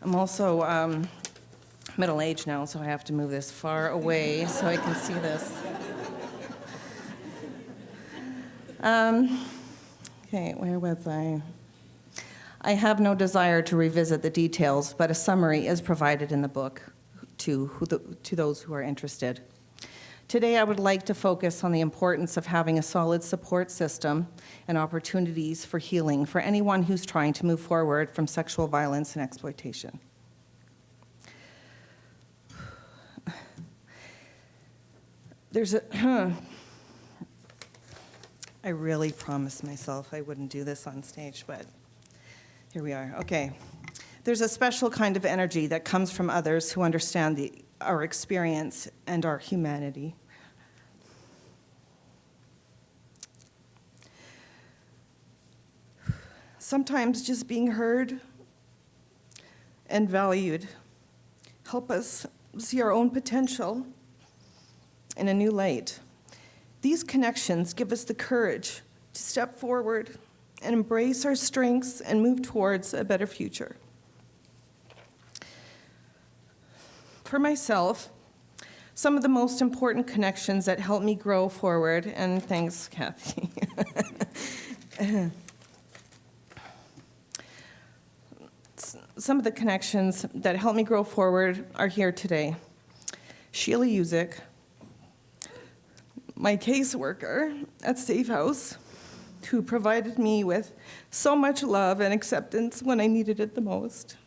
I'm also middle-aged now, so I have to move this far away so I can see this. Okay, where was I? I have no desire to revisit the details, but a summary is provided in the book to those who are interested. Today, I would like to focus on the importance of having a solid support system and opportunities for healing for anyone who's trying to move forward from sexual violence and exploitation. I really promised myself I wouldn't do this on stage, but here we are. Okay. There's a special kind of energy that comes from others who understand our experience and our humanity. Sometimes just being heard and valued help us see our own potential in a new light. These connections give us the courage to step forward and embrace our strengths and move towards a better future. For myself, some of the most important connections that helped me grow forward, and thanks, Kathy. Some of the connections that helped me grow forward are here today. Sheila Usick, my caseworker at Safe House, who provided me with so much love and acceptance when I needed it the most.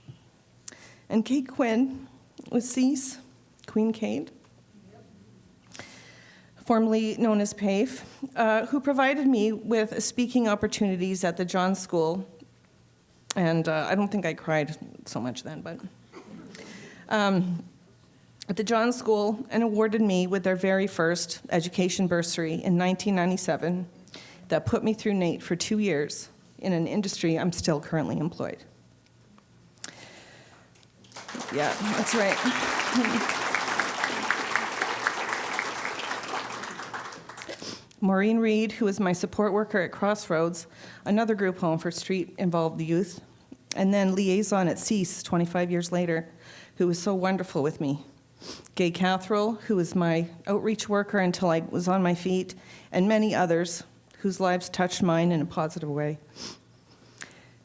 And Kate Quinn with CEASE, Queen Kate, formerly known as PAIF, who provided me with speaking opportunities at the John School. And I don't think I cried so much then, but at the John School, and awarded me with their very first education bursary in 1997 that put me through NAIT for 2 years in an industry I'm still currently employed. Yeah, that's right. Maureen Reed, who was my support worker at Crossroads, another group home for street-involved youth, and then liaison at CEASE 25 years later, who was so wonderful with me. Gay Catherall, who was my outreach worker until I was on my feet, and many others whose lives touched mine in a positive way.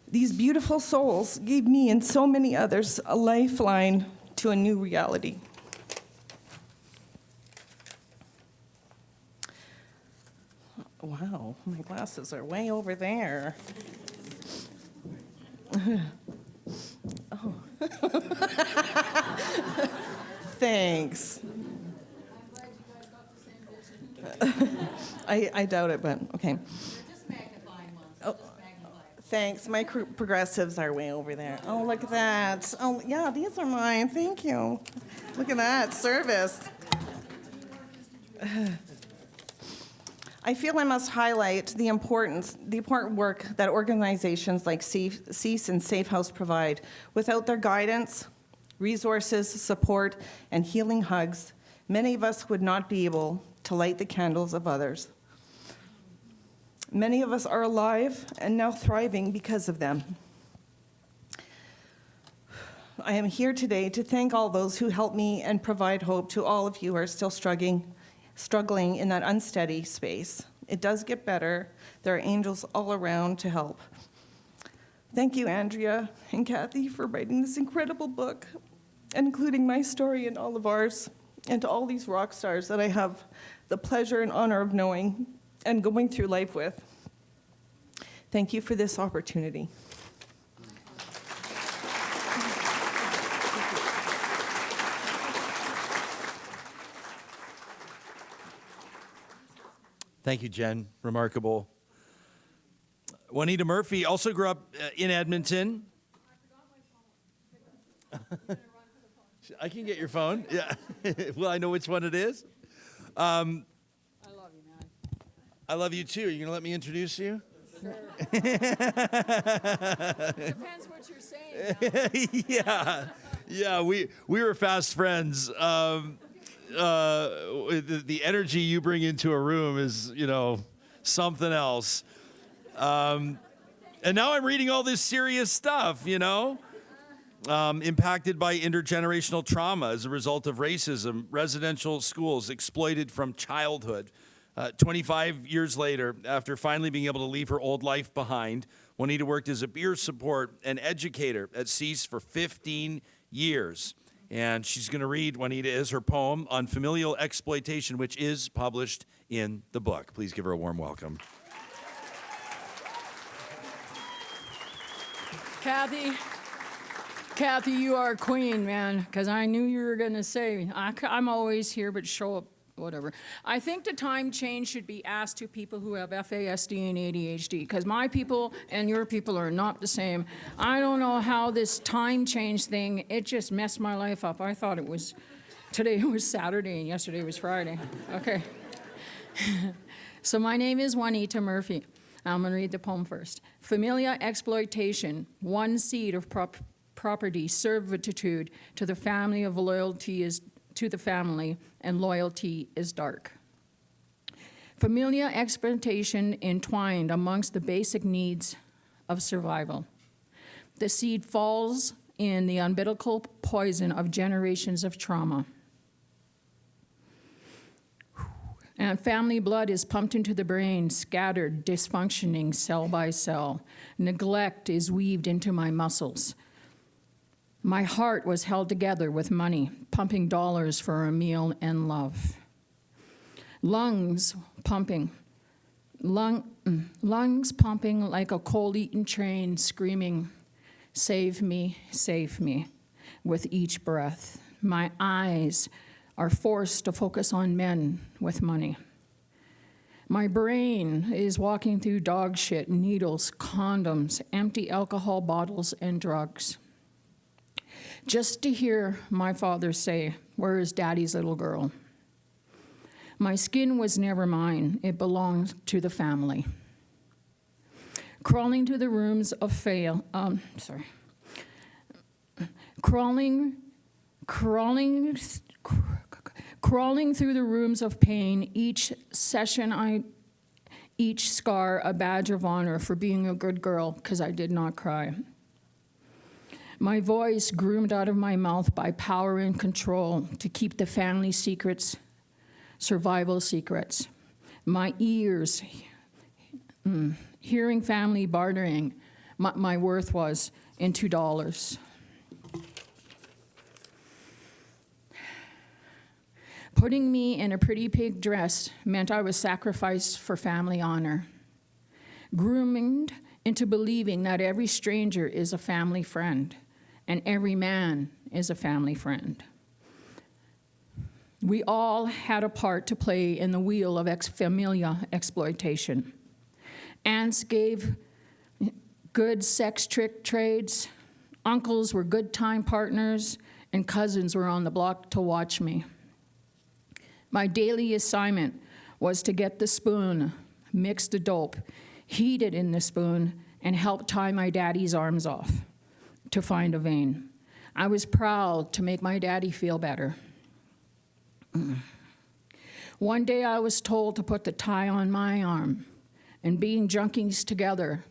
These beautiful souls gave me and so many others a lifeline to a new reality. Wow, my glasses are way over there. Oh. Thanks. I doubt it, but okay. Oh, thanks. My progressives are way over there. Oh, look at that. Oh, yeah, these are mine. Thank you. Look at that service. I feel I must highlight the important work that organizations like CEASE and Safe House provide. Without their guidance, resources, support, and healing hugs, many of us would not be able to light the candles of others. Many of us are alive and now thriving because of them. I am here today to thank all those who helped me and provide hope to all of you who are still struggling in that unsteady space. It does get better. There are angels all around to help. Thank you, Andrea and Kathy, for writing this incredible book, including my story and all of ours, and to all these rock stars that I have the pleasure and honor of knowing and going through life with. Thank you for this opportunity. Thank you, Jen. Remarkable. Juanita Murphy also grew up in Edmonton. I can get your phone. Yeah. Well, I know which one it is. I love you, man. I love you too. Are you going to let me introduce you? Sure. Depends what you're saying. Yeah. We were fast friends. The energy you bring into a room is, something else. And now I'm reading all this serious stuff, impacted by intergenerational trauma as a result of racism, residential schools exploited from childhood. 25 years later, after finally being able to leave her old life behind, Juanita worked as a peer support and educator at CEASE for 15 years. And she's going to read, Juanita, is her poem on familial exploitation, which is published in the book. Please give her a warm welcome. Kathy, you are a queen, man, because I knew you were going to say, I'm always here, but show up, whatever. I think the time change should be asked to people who have FASD and ADHD, because my people and your people are not the same. I don't know how this time change thing, it just messed my life up. I thought today was Saturday and yesterday was Friday. Okay. So my name is Juanita Murphy. I'm going to read the poem first. Familial exploitation, one seed of property, servitude to the family of loyalty is to the family, and loyalty is dark. Familial exploitation entwined amongst the basic needs of survival. The seed falls in the umbilical poison of generations of trauma. And family blood is pumped into the brain, scattered, dysfunctioning cell by cell. Neglect is weaved into my muscles. My heart was held together with money, pumping dollars for a meal and love. Lungs pumping like a coal-eaten train, screaming, save me, with each breath. My eyes are forced to focus on men with money. My brain is walking through dog shit, needles, condoms, empty alcohol bottles, and drugs. Just to hear my father say, "Where is Daddy's little girl?" My skin was never mine. It belonged to the family. Crawling to the rooms of Crawling through the rooms of pain, each scar a badge of honor for being a good girl, because I did not cry. My voice groomed out of my mouth by power and control to keep the family secrets, survival secrets. My ears, hearing family bartering, my worth was in $2. Putting me in a pretty pig dress meant I was sacrificed for family honor. Groomed into believing that every stranger is a family friend and every man is a family friend. We all had a part to play in the wheel of familia exploitation. Aunts gave good sex trick trades, uncles were good time partners, and cousins were on the block to watch me. My daily assignment was to get the spoon, mix the dope, heat it in the spoon, and help tie my daddy's arms off to find a vein. I was proud to make my daddy feel better. One day I was told to put the tie on my arm, and being junkies together,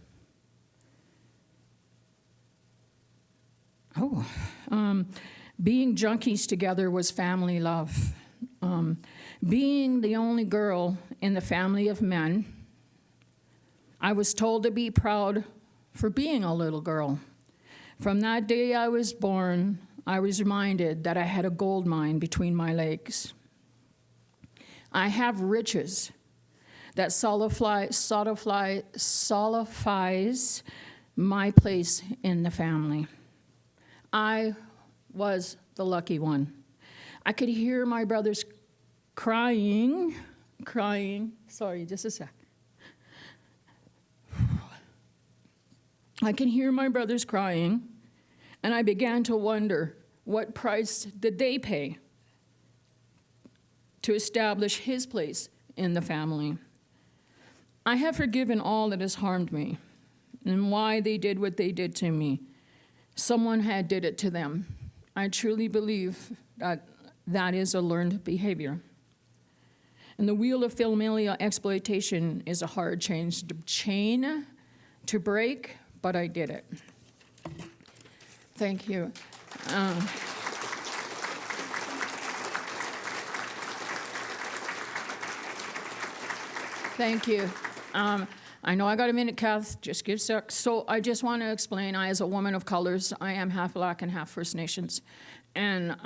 being junkies together was family love. Being the only girl in the family of men, I was told to be proud for being a little girl. From that day I was born, I was reminded that I had a gold mine between my legs. I have riches that solidifies my place in the family. I was the lucky one. I could hear my brothers crying, sorry, just a sec. I can hear my brothers crying, and I began to wonder, what price did they pay to establish his place in the family? I have forgiven all that has harmed me and why they did what they did to me. Someone had did it to them. I truly believe that that is a learned behavior. And the wheel of familial exploitation is a hard chain to break, but I did it. Thank you. Thank you. I know I got a minute, Kath, just give a sec. So I just want to explain, as a woman of colors, I am half Black and half First Nations. And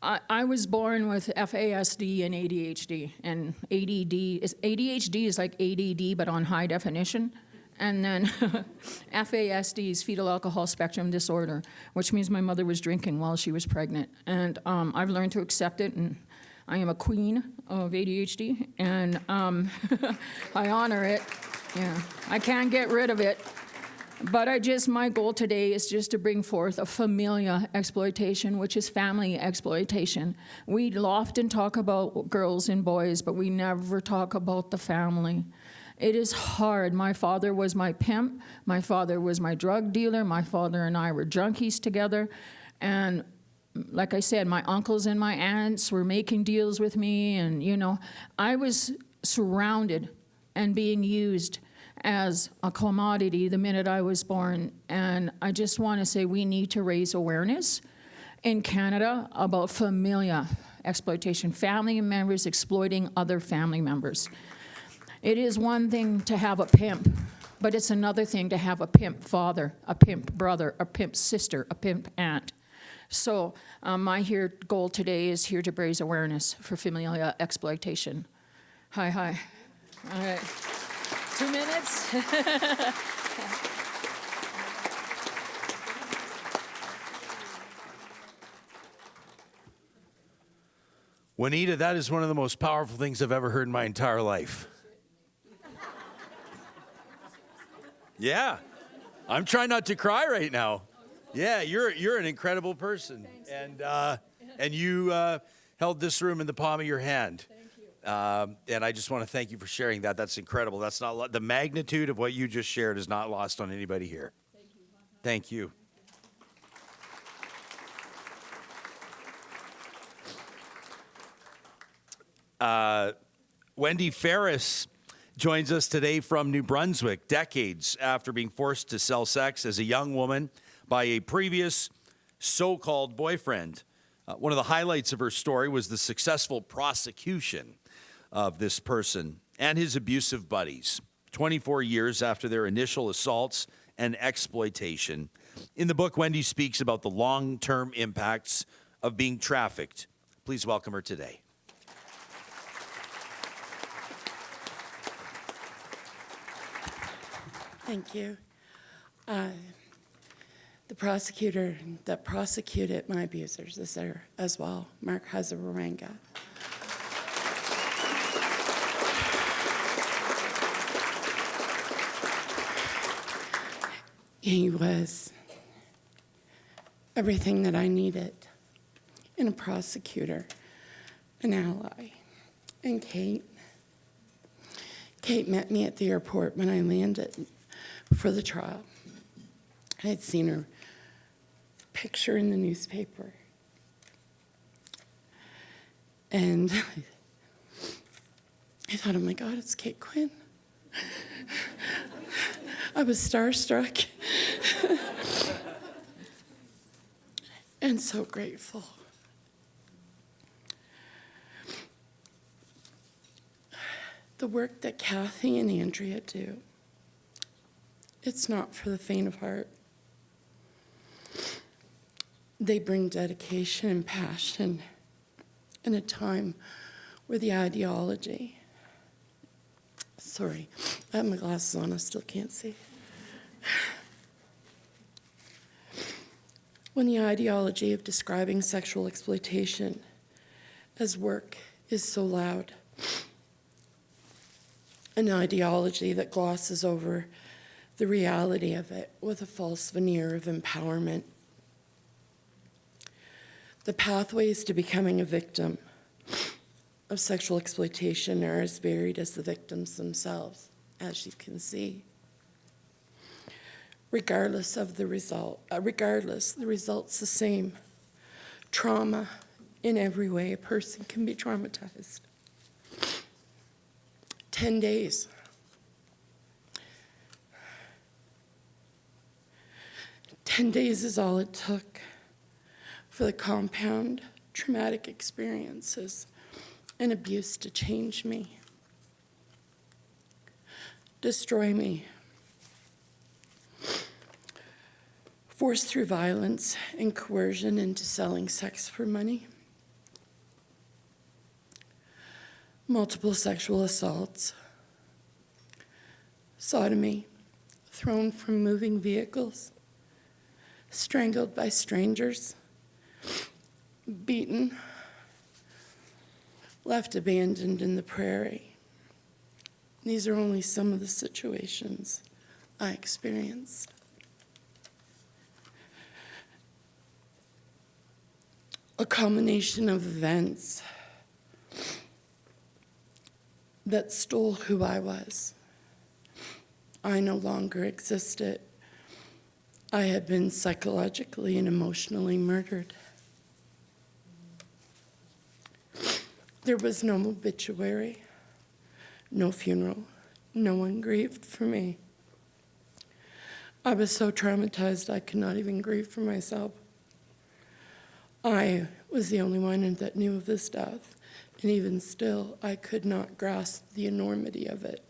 I was born with FASD and ADHD, and ADHD is like ADD, but on high definition. And then FASD is fetal alcohol spectrum disorder, which means my mother was drinking while she was pregnant. And I've learned to accept it, and I am a queen of ADHD, and I honor it. Yeah, I can't get rid of it. But my goal today is just to bring forth a familia exploitation, which is family exploitation. We often talk about girls and boys, but we never talk about the family. It is hard. My father was my pimp. My father was my drug dealer. My father and I were junkies together. And like I said, my uncles and my aunts were making deals with me. And, you know, I was surrounded and being used as a commodity the minute I was born. And I just want to say we need to raise awareness in Canada about familia exploitation, family members exploiting other family members. It is one thing to have a pimp, but it's another thing to have a pimp father, a pimp brother, a pimp sister, a pimp aunt. So my goal today is here to raise awareness for familial exploitation. Hi. All right. 2 minutes. Juanita, that is one of the most powerful things I've ever heard in my entire life. Yeah, I'm trying not to cry right now. Yeah, you're an incredible person, and you held this room in the palm of your hand. And I just want to thank you for sharing that. That's incredible. That's not the magnitude of what you just shared is not lost on anybody here. Thank you. Wendy Ferris joins us today from New Brunswick, decades after being forced to sell sex as a young woman by a previous so-called boyfriend. One of the highlights of her story was the successful prosecution of this person and his abusive buddies, 24 years after their initial assaults and exploitation. In the book, Wendy speaks about the long-term impacts of being trafficked. Please welcome her today. Thank you. The prosecutor that prosecuted my abusers is there as well, Mark Hazawaranga. He was everything that I needed in a prosecutor, an ally. And Kate met me at the airport when I landed for the trial. I had seen her picture in the newspaper. And I thought, oh my God, it's Kate Quinn. I was starstruck and so grateful. The work that Kathy and Andrea do, it's not for the faint of heart. They bring dedication and passion in a time where the ideology, sorry, I have my glasses on, I still can't see. When the ideology of describing sexual exploitation as work is so loud, an ideology that glosses over the reality of it with a false veneer of empowerment. The pathways to becoming a victim of sexual exploitation are as varied as the victims themselves, as you can see. Regardless of the result, the result's the same. Trauma, in every way, a person can be traumatized. 10 days. 10 days is all it took for the compound traumatic experiences and abuse to change me, destroy me, forced through violence and coercion into selling sex for money, multiple sexual assaults, sodomy, thrown from moving vehicles, strangled by strangers, beaten, left abandoned in the prairie. These are only some of the situations I experienced. A culmination of events that stole who I was. I no longer existed. I had been psychologically and emotionally murdered. There was no obituary, no funeral, no one grieved for me. I was so traumatized I could not even grieve for myself. I was the only one that knew of this death, and even still, I could not grasp the enormity of it.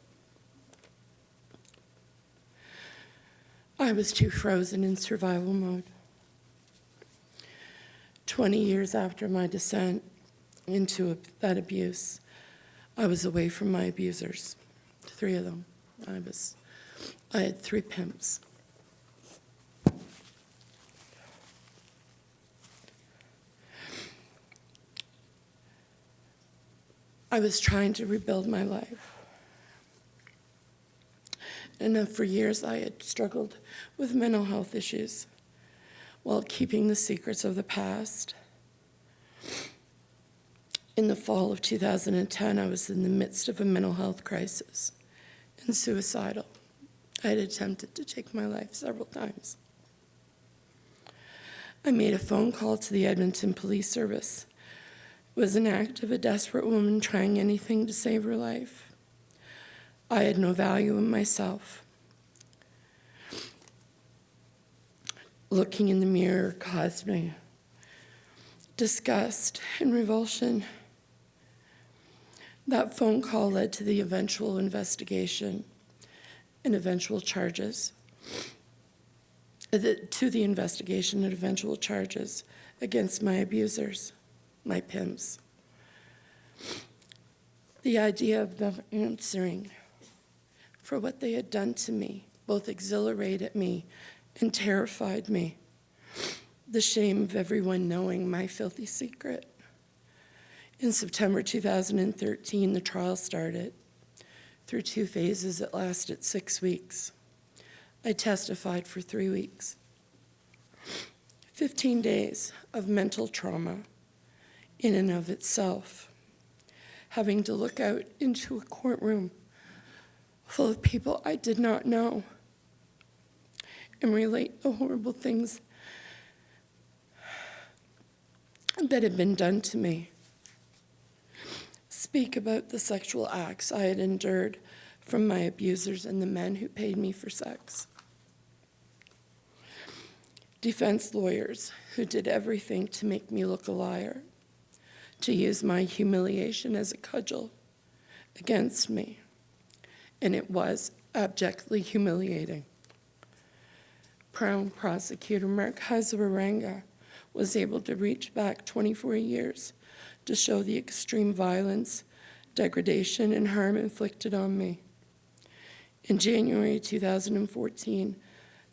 I was too frozen in survival mode. 20 years after my descent into that abuse, I was away from my abusers, 3 of them. I had 3 pimps. I was trying to rebuild my life. And for years I had struggled with mental health issues while keeping the secrets of the past. In the fall of 2010, I was in the midst of a mental health crisis and suicidal. I had attempted to take my life several times. I made a phone call to the Edmonton Police Service. It was an act of a desperate woman trying anything to save her life. I had no value in myself. Looking in the mirror caused me disgust and revulsion. That phone call led to the eventual investigation and eventual charges. To the investigation and eventual charges against my abusers, my pimps. The idea of them answering for what they had done to me both exhilarated me and terrified me. the shame of everyone knowing my filthy secret. In September 2013, the trial started. Through 2 phases, it lasted 6 weeks. I testified for 3 weeks. 15 days of mental trauma in and of itself. Having to look out into a courtroom full of people I did not know and relate the horrible things that had been done to me. Speak about the sexual acts I had endured from my abusers and the men who paid me for sex. Defense lawyers who did everything to make me look a liar, to use my humiliation as a cudgel against me. And it was abjectly humiliating. Crown Prosecutor Mark Hazawaranga was able to reach back 24 years to show the extreme violence, degradation, and harm inflicted on me. In January 2014,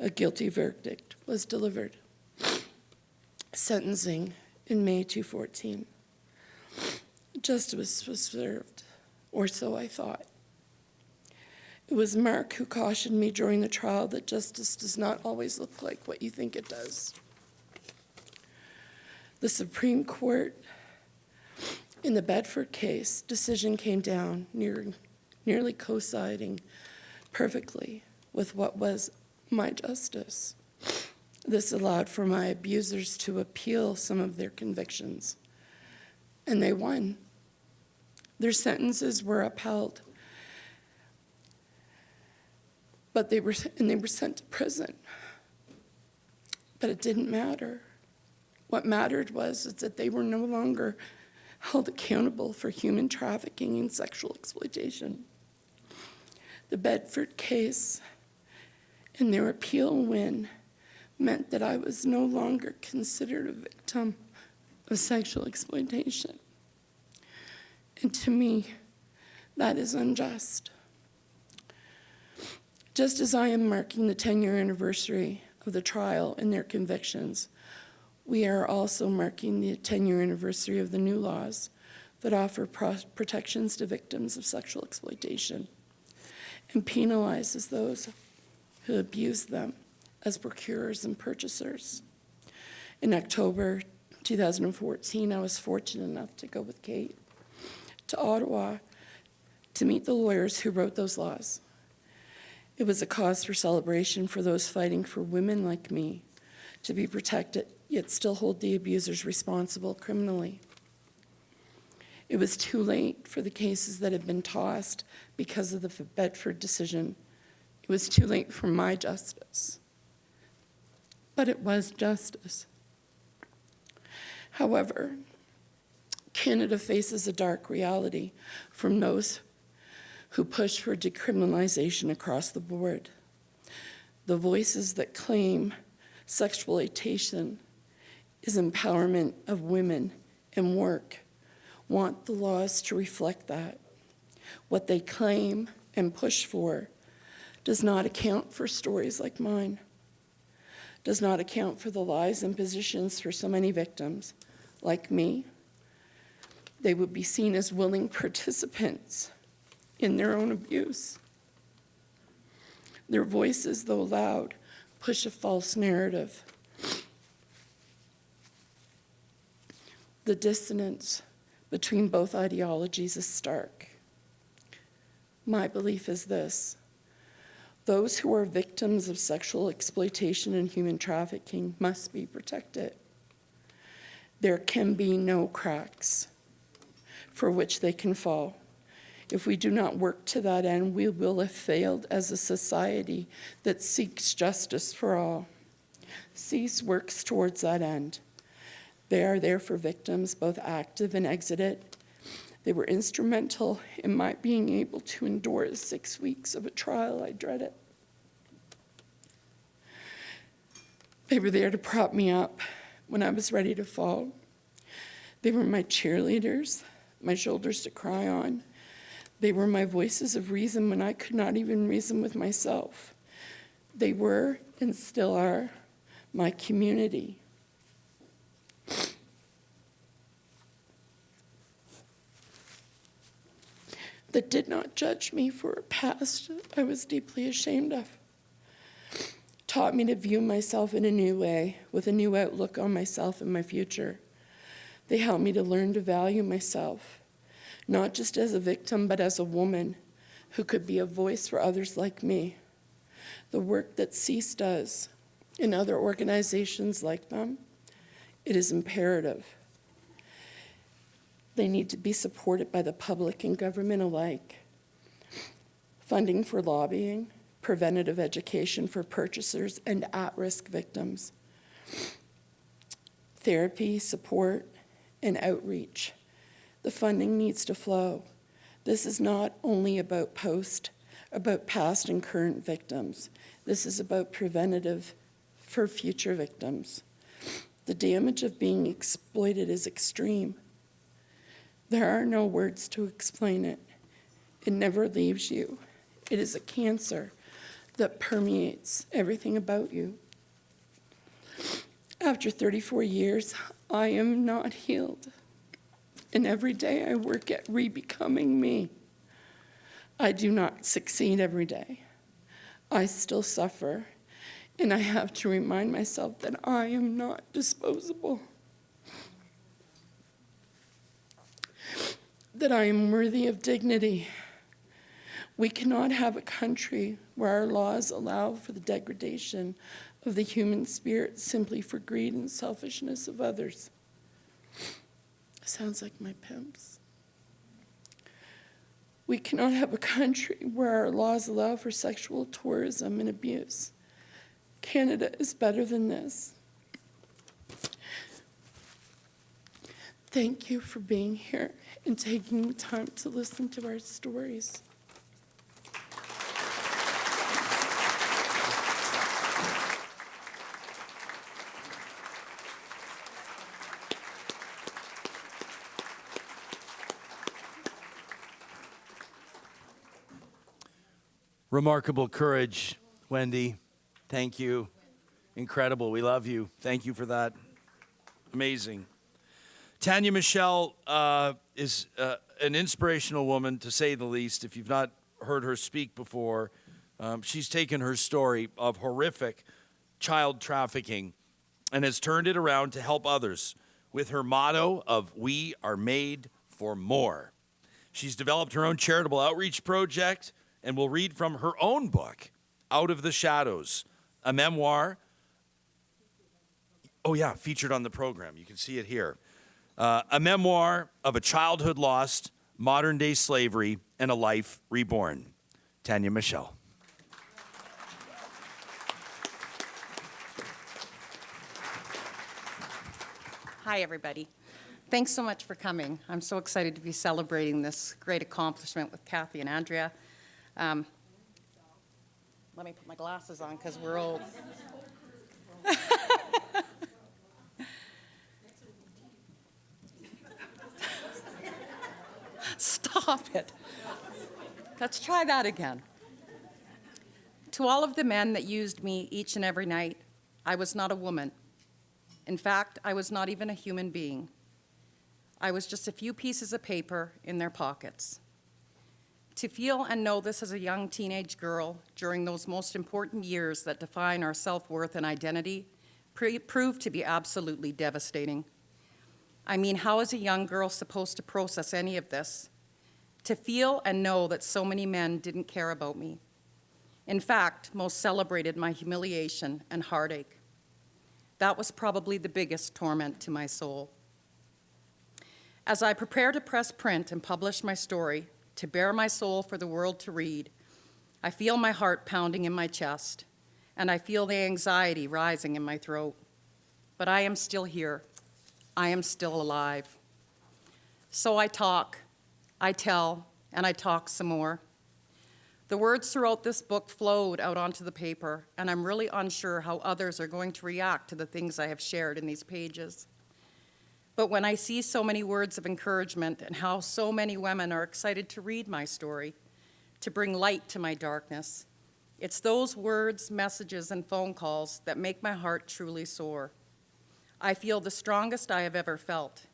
a guilty verdict was delivered. Sentencing in May 2014. Justice was served, or so I thought. It was Mark who cautioned me during the trial that justice does not always look like what you think it does. The Supreme Court, in the Bedford case, decision came down nearly coinciding perfectly with what was my justice. This allowed for my abusers to appeal some of their convictions, and they won. Their sentences were upheld, but they were sent to prison. But it didn't matter. What mattered was that they were no longer held accountable for human trafficking and sexual exploitation. The Bedford case and their appeal win meant that I was no longer considered a victim of sexual exploitation. And to me, that is unjust. Just as I am marking the 10-year anniversary of the trial and their convictions, we are also marking the 10-year anniversary of the new laws that offer protections to victims of sexual exploitation and penalizes those who abuse them as procurers and purchasers. In October 2014, I was fortunate enough to go with Kate to Ottawa to meet the lawyers who wrote those laws. It was a cause for celebration for those fighting for women like me to be protected, yet still hold the abusers responsible criminally. It was too late for the cases that had been tossed because of the Bedford decision. It was too late for my justice. But it was justice. However, Canada faces a dark reality from those who push for decriminalization across the board. The voices that claim sexploitation is empowerment of women and work want the laws to reflect that. What they claim and push for does not account for stories like mine, does not account for the lives and positions for so many victims like me. They would be seen as willing participants in their own abuse. Their voices, though loud, push a false narrative. The dissonance between both ideologies is stark. My belief is this: those who are victims of sexual exploitation and human trafficking must be protected. There can be no cracks for which they can fall. If we do not work to that end, we will have failed as a society that seeks justice for all. CEASE works towards that end. They are there for victims, both active and exited. They were instrumental in my being able to endure the 6 weeks of a trial I dreaded. They were there to prop me up when I was ready to fall. They were my cheerleaders, my shoulders to cry on. They were my voices of reason when I could not even reason with myself. They were, and still are, my community. That did not judge me for a past I was deeply ashamed of. Taught me to view myself in a new way, with a new outlook on myself and my future. They helped me to learn to value myself, not just as a victim, but as a woman who could be a voice for others like me. The work that CEASE does and other organizations like them, it is imperative. They need to be supported by the public and government alike. Funding for lobbying, preventative education for purchasers and at-risk victims, therapy, support, and outreach. The funding needs to flow. This is not only about past and current victims. This is about preventative for future victims. The damage of being exploited is extreme. There are no words to explain it. It never leaves you. It is a cancer that permeates everything about you. After 34 years, I am not healed. And every day I work at re-becoming me. I do not succeed every day. I still suffer, and I have to remind myself that I am not disposable. That I am worthy of dignity. We cannot have a country where our laws allow for the degradation of the human spirit simply for greed and selfishness of others. Sounds like my pimps. We cannot have a country where our laws allow for sexual tourism and abuse. Canada is better than this. Thank you for being here and taking the time to listen to our stories. Remarkable courage, Wendy. Thank you. Incredible. We love you. Thank you for that. Amazing. Tanya Michelle is an inspirational woman, to say the least. If you've not heard her speak before, she's taken her story of horrific child trafficking and has turned it around to help others with her motto of "We are made for more." She's developed her own charitable outreach project and will read from her own book, Out of the Shadows, a memoir. Oh, yeah, featured on the program. You can see it here. A memoir of a childhood lost, modern-day slavery, and a life reborn. Tanya Michelle. Hi, everybody. Thanks so much for coming. I'm so excited to be celebrating this great accomplishment with Kathy and Andrea. Let me put my glasses on because we're old. Stop it. Let's try that again. To all of the men that used me each and every night, I was not a woman. In fact, I was not even a human being. I was just a few pieces of paper in their pockets. To feel and know this as a young teenage girl during those most important years that define our self-worth and identity proved to be absolutely devastating. I mean, how is a young girl supposed to process any of this? To feel and know that so many men didn't care about me. In fact, most celebrated my humiliation and heartache. That was probably the biggest torment to my soul. As I prepare to press print and publish my story, to bare my soul for the world to read, I feel my heart pounding in my chest, and I feel the anxiety rising in my throat. But I am still here. I am still alive. So I talk, I tell, and I talk some more. The words throughout this book flowed out onto the paper, and I'm really unsure how others are going to react to the things I have shared in these pages. But when I see so many words of encouragement and how so many women are excited to read my story, to bring light to my darkness, It's those words, messages, and phone calls that make my heart truly sore. I feel the strongest I have ever felt.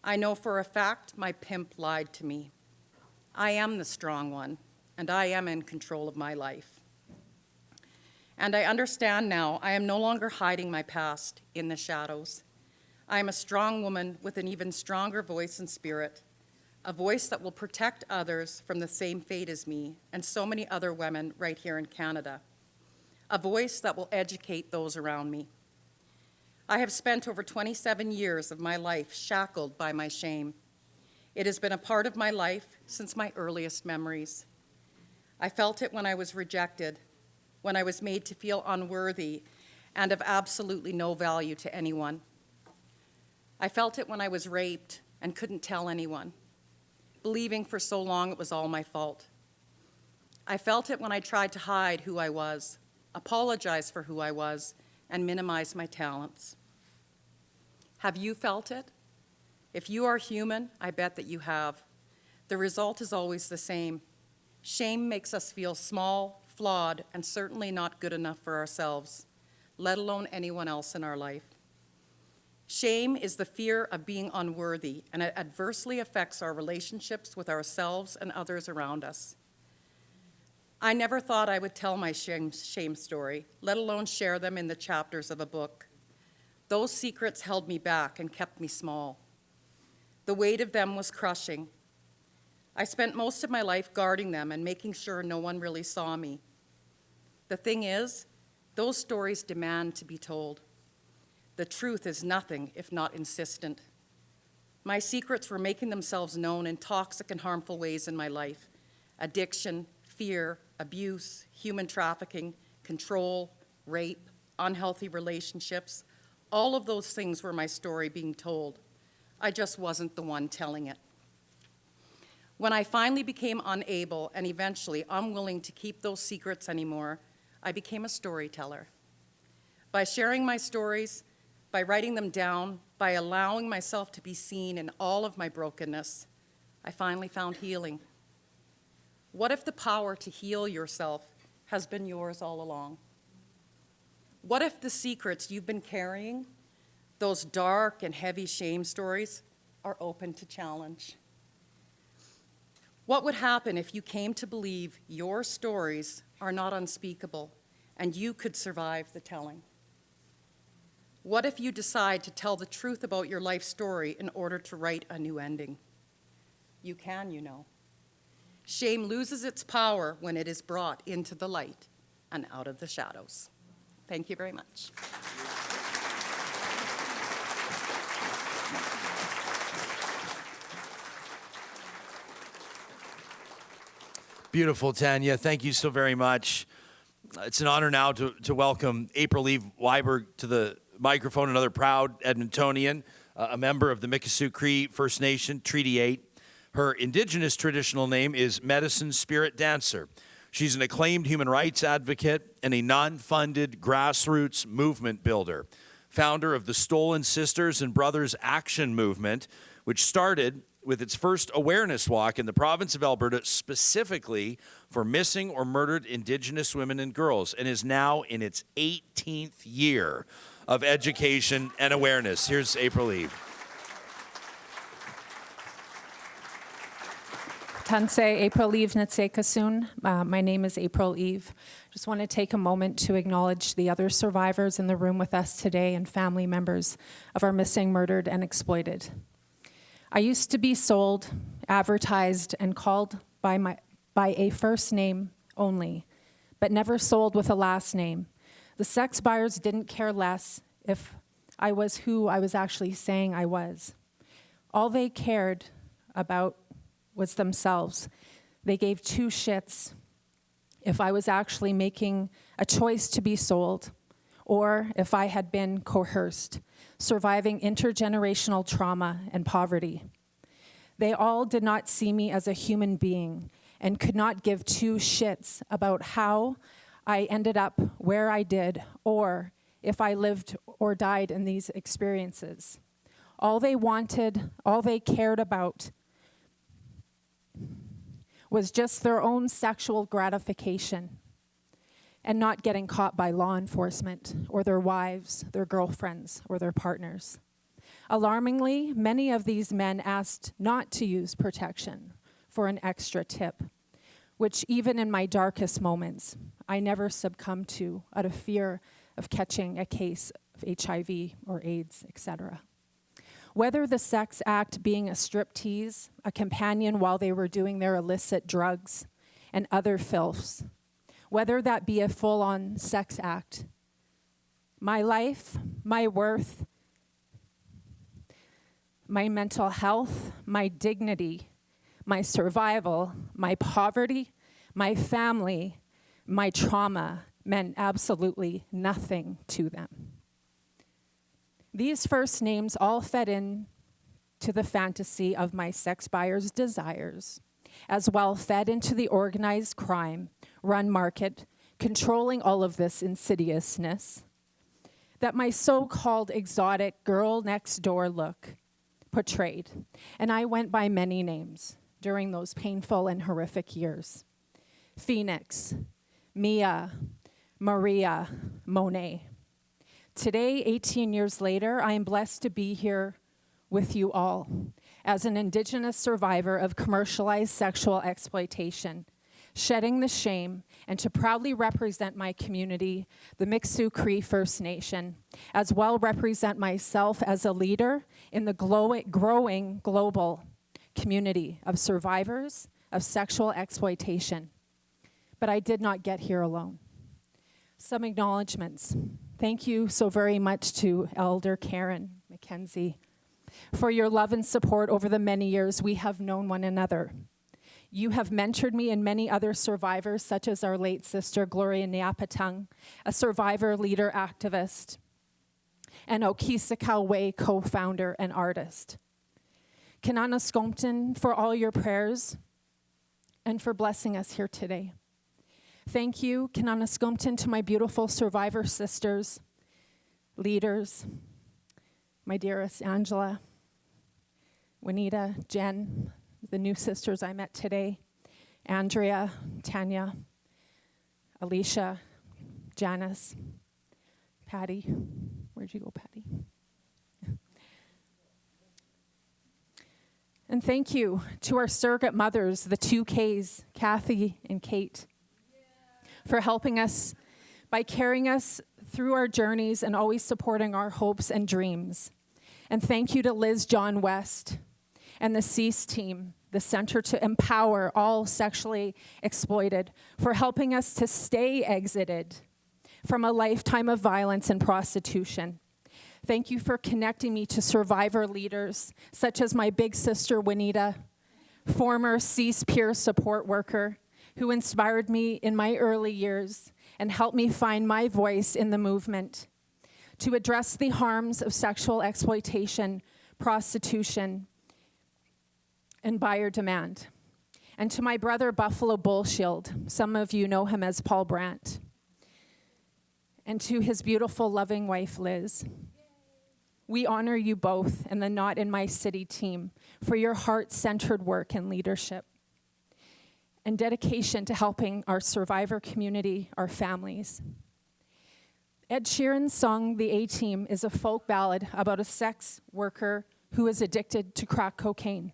I know for a fact my pimp lied to me. I am the strong one, and I am in control of my life. And I understand now I am no longer hiding my past in the shadows. I am a strong woman with an even stronger voice and spirit, a voice that will protect others from the same fate as me and so many other women right here in Canada, a voice that will educate those around me. I have spent over 27 years of my life shackled by my shame. It has been a part of my life since my earliest memories. I felt it when I was rejected, when I was made to feel unworthy and of absolutely no value to anyone. I felt it when I was raped and couldn't tell anyone, believing for so long it was all my fault. I felt it when I tried to hide who I was, apologize for who I was, and minimize my talents. Have you felt it? If you are human, I bet that you have. The result is always the same. Shame makes us feel small, flawed, and certainly not good enough for ourselves, let alone anyone else in our life. Shame is the fear of being unworthy, and it adversely affects our relationships with ourselves and others around us. I never thought I would tell my shame story, let alone share them in the chapters of a book. Those secrets held me back and kept me small. The weight of them was crushing. I spent most of my life guarding them and making sure no one really saw me. The thing is, those stories demand to be told. The truth is nothing if not insistent. My secrets were making themselves known in toxic and harmful ways in my life. Addiction, fear, abuse, human trafficking, control, rape, unhealthy relationships. All of those things were my story being told. I just wasn't the one telling it. When I finally became unable and eventually unwilling to keep those secrets anymore, I became a storyteller. By sharing my stories, by writing them down, by allowing myself to be seen in all of my brokenness, I finally found healing. What if the power to heal yourself has been yours all along? What if the secrets you've been carrying, those dark and heavy shame stories, are open to challenge? What would happen if you came to believe your stories are not unspeakable and you could survive the telling? What if you decide to tell the truth about your life story in order to write a new ending? You can, you know. Shame loses its power when it is brought into the light and out of the shadows. Thank you very much. Beautiful, Tanya. Thank you so very much. It's an honor now to welcome April Eve Weiberg to the microphone, another proud Edmontonian, a member of the Mikisew Cree First Nation, Treaty 8. Her Indigenous traditional name is Medicine Spirit Dancer. She's an acclaimed human rights advocate and a non-funded grassroots movement builder, founder of the Stolen Sisters and Brothers Action Movement, which started with its first awareness walk in the province of Alberta specifically for missing or murdered Indigenous women and girls, and is now in its 18th year of education and awareness. Here's April Eve. Tanse April Eve Nitsekasun. My name is April Eve. Just want to take a moment to acknowledge the other survivors in the room with us today and family members of our missing, murdered, and exploited. I used to be sold, advertised, and called by a first name only, but never sold with a last name. The sex buyers didn't care less if I was who I was actually saying I was. All they cared about was themselves. They gave two shits if I was actually making a choice to be sold or if I had been coerced, surviving intergenerational trauma and poverty. They all did not see me as a human being and could not give two shits about how I ended up where I did or if I lived or died in these experiences. All they wanted, all they cared about was just their own sexual gratification. and not getting caught by law enforcement or their wives, their girlfriends, or their partners. Alarmingly, many of these men asked not to use protection for an extra tip, which even in my darkest moments, I never succumbed to out of fear of catching a case of HIV or AIDS, etc. Whether the sex act being a striptease, a companion while they were doing their illicit drugs, and other filths, whether that be a full-on sex act, my life, my worth, my mental health, my dignity, my survival, my poverty, my family, my trauma meant absolutely nothing to them. These first names all fed in to the fantasy of my sex buyer's desires, as well fed into the organized crime, run market, controlling all of this insidiousness, that my so-called exotic girl next door look portrayed. And I went by many names during those painful and horrific years. Phoenix, Mia, Maria, Monet. Today, 18 years later, I am blessed to be here with you all as an Indigenous survivor of commercialized sexual exploitation, shedding the shame, and to proudly represent my community, the Miksuk Cree First Nation, as well represent myself as a leader in the growing global community of survivors of sexual exploitation. But I did not get here alone. Some acknowledgements. Thank you so very much to Elder Karen McKenzie for your love and support over the many years we have known one another. You have mentored me and many other survivors, such as our late sister, Gloria Niapatang, a survivor, leader, activist, and Okisakau Way co-founder and artist. Kanana Scompton, for all your prayers and for blessing us here today. Thank you, Kanana Scompton, to my beautiful survivor sisters, leaders, my dearest Angela, Juanita, Jen, the new sisters I met today, Andrea, Tanya, Alicia, Janice, Patty. Where'd you go, Patty? And thank you to our surrogate mothers, the two Ks, Kathy and Kate, for helping us by carrying us through our journeys and always supporting our hopes and dreams. And thank you to Liz John West and the CEASE team, the Center to Empower All Sexually Exploited, for helping us to stay exited from a lifetime of violence and prostitution. Thank you for connecting me to survivor leaders, such as my big sister, Juanita, former CEASE peer support worker, who inspired me in my early years and helped me find my voice in the movement to address the harms of sexual exploitation, prostitution, and buyer demand. And to my brother, Buffalo Bullshield, some of you know him as Paul Brandt, and to his beautiful, loving wife, Liz. We honor you both and the Not in My City team for your heart-centered work and leadership and dedication to helping our survivor community, our families. Ed Sheeran's song, The A-Team, is a folk ballad about a sex worker who is addicted to crack cocaine.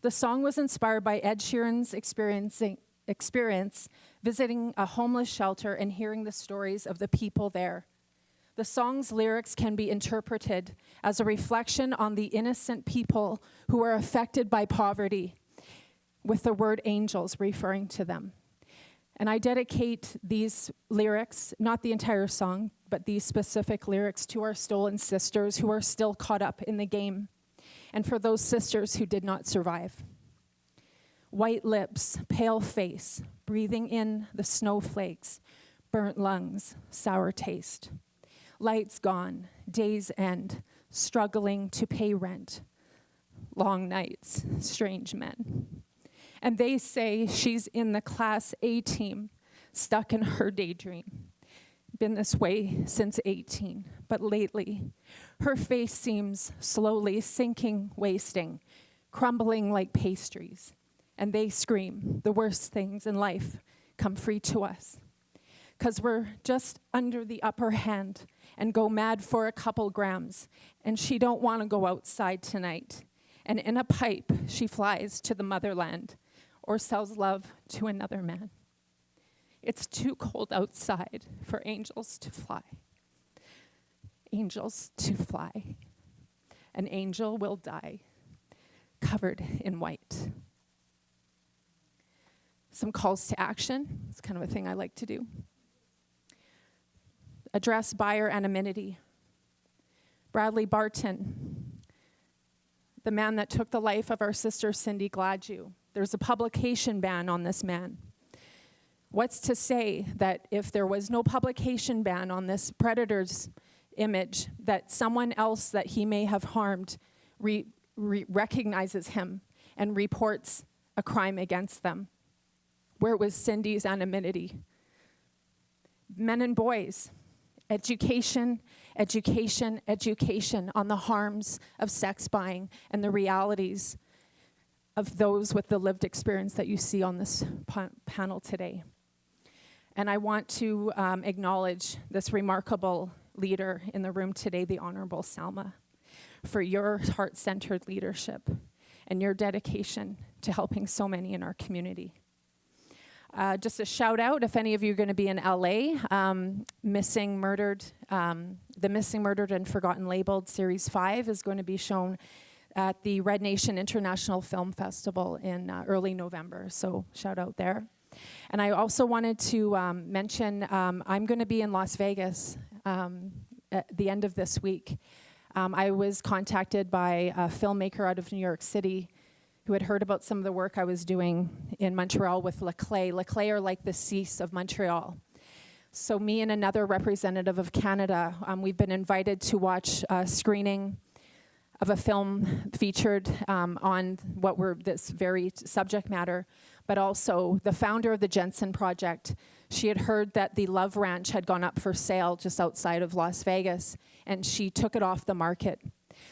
The song was inspired by Ed Sheeran's experience visiting a homeless shelter and hearing the stories of the people there. The song's lyrics can be interpreted as a reflection on the innocent people who are affected by poverty, with the word angels referring to them. And I dedicate these lyrics, not the entire song, but these specific lyrics to our stolen sisters who are still caught up in the game, and for those sisters who did not survive. White lips, pale face, breathing in the snowflakes, burnt lungs, sour taste. Lights gone, days end, struggling to pay rent. Long nights, strange men. And they say she's in the Class A team, stuck in her daydream. Been this way since 18, but lately, her face seems slowly sinking, wasting, crumbling like pastries. And they scream, the worst things in life come free to us. because we're just under the upper hand and go mad for a couple grams. And she don't want to go outside tonight. And in a pipe, she flies to the motherland or sells love to another man. It's too cold outside for angels to fly. Angels to fly. An angel will die, covered in white. Some calls to action. It's kind of a thing I like to do. Address buyer anonymity. Bradley Barton, the man that took the life of our sister Cindy Gladue. There's a publication ban on this man. What's to say that if there was no publication ban on this predator's image, that someone else that he may have harmed recognizes him and reports a crime against them? Where was Cindy's anonymity? Men and boys, education, education, education on the harms of sex buying and the realities of those with the lived experience that you see on this panel today. And I want to acknowledge this remarkable leader in the room today, the Honorable Salma, for your heart-centered leadership and your dedication to helping so many in our community. Just a shout out, if any of you are going to be in LA, the Missing, Murdered, and Forgotten Labeled Series 5 is going to be shown at the Red Nation International Film Festival in early November, so shout out there. And I also wanted to mention, I'm going to be in Las Vegas at the end of this week. I was contacted by a filmmaker out of New York City who had heard about some of the work I was doing in Montreal with Le Clay. Le Clay are like the Cease of Montreal. So me and another representative of Canada, we've been invited to watch a screening of a film featured on what were this very subject matter, but also the founder of the Jensen Project. She had heard that the Love Ranch had gone up for sale just outside of Las Vegas, and she took it off the market.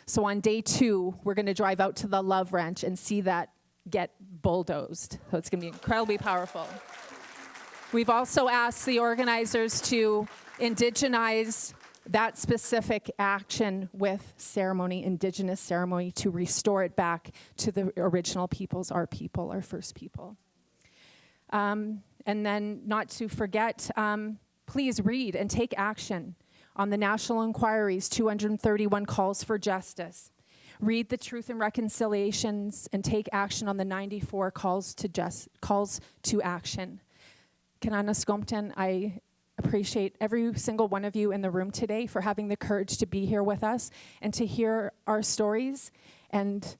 So on day 2, we're going to drive out to the Love Ranch and see that get bulldozed. So it's going to be incredibly powerful. We've also asked the organizers to indigenize that specific action with ceremony, indigenous ceremony, to restore it back to the original peoples, our people, our first people. And then not to forget, please read and take action on the National Inquiry's 231 calls for justice. Read the Truth and Reconciliations and take action on the 94 calls to action. Kananaskompton, I appreciate every single one of you in the room today for having the courage to be here with us and to hear our stories. And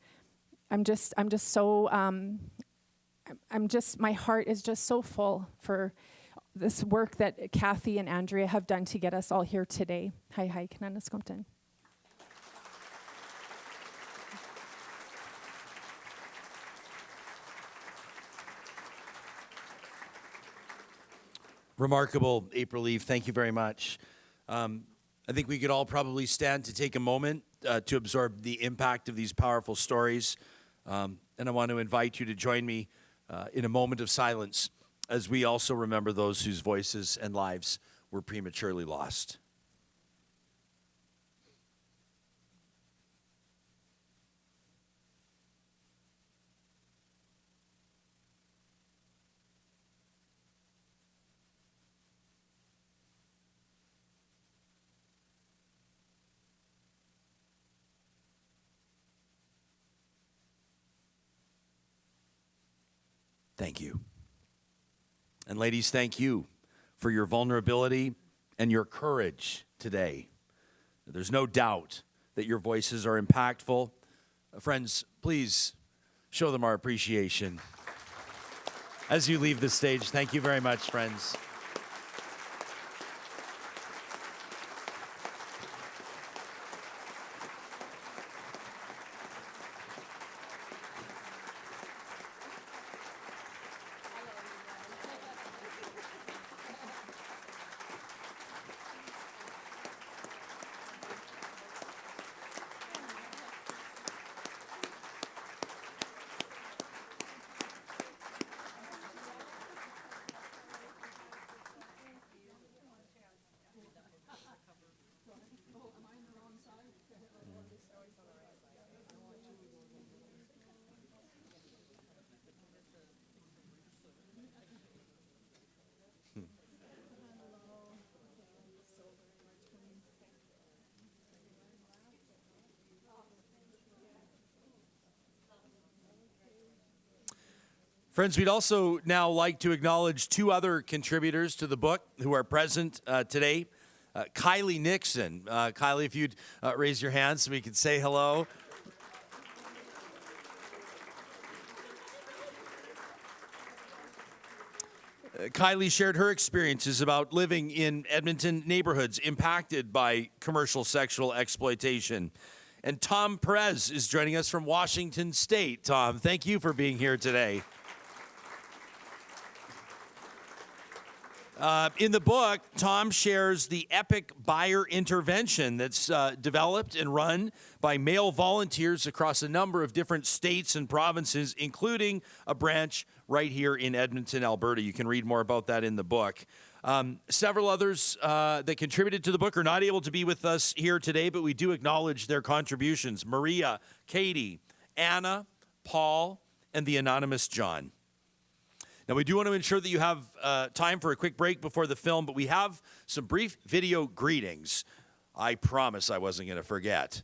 my heart is just so full for this work that Kathy and Andrea have done to get us all here today. Hi, Kananaskompton. Remarkable, April Eve. Thank you very much. I think we could all probably stand to take a moment to absorb the impact of these powerful stories. And I want to invite you to join me in a moment of silence as we also remember those whose voices and lives were prematurely lost. Thank you. And ladies, thank you for your vulnerability and your courage today. There's no doubt that your voices are impactful. Friends, please show them our appreciation as you leave the stage. Thank you very much, friends. Friends, we'd also now like to acknowledge two other contributors to the book who are present today. Kylie Nixon. Kylie, if you'd raise your hand so we can say hello. Kylie shared her experiences about living in Edmonton neighborhoods impacted by commercial sexual exploitation. And Tom Perez is joining us from Washington State. Tom, thank you for being here today. In the book, Tom shares the epic buyer intervention that's developed and run by male volunteers across a number of different states and provinces, including a branch right here in Edmonton, Alberta. You can read more about that in the book. Several others that contributed to the book are not able to be with us here today, but we do acknowledge their contributions. Maria, Katie, Anna, Paul, and the anonymous John. Now, we do want to ensure that you have time for a quick break before the film, but we have some brief video greetings. I promise I wasn't going to forget.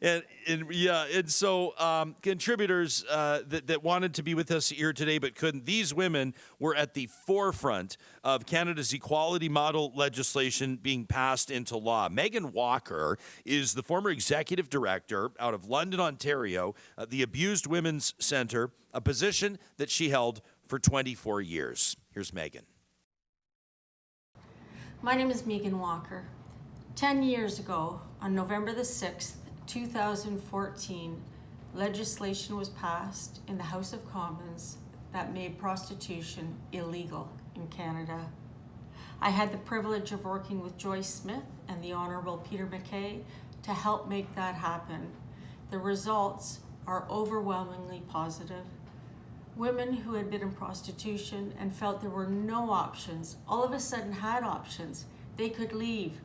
And so contributors that wanted to be with us here today but couldn't, these women were at the forefront of Canada's equality model legislation being passed into law. Megan Walker is the former executive director out of London, Ontario, the Abused Women's Centre, a position that she held for 24 years. Here's Megan. My name is Megan Walker. 10 years ago, on November the 6th, 2014, legislation was passed in the House of Commons that made prostitution illegal in Canada. I had the privilege of working with Joyce Smith and the Honourable Peter MacKay to help make that happen. The results are overwhelmingly positive. Women who had been in prostitution and felt there were no options, all of a sudden had options. They could leave.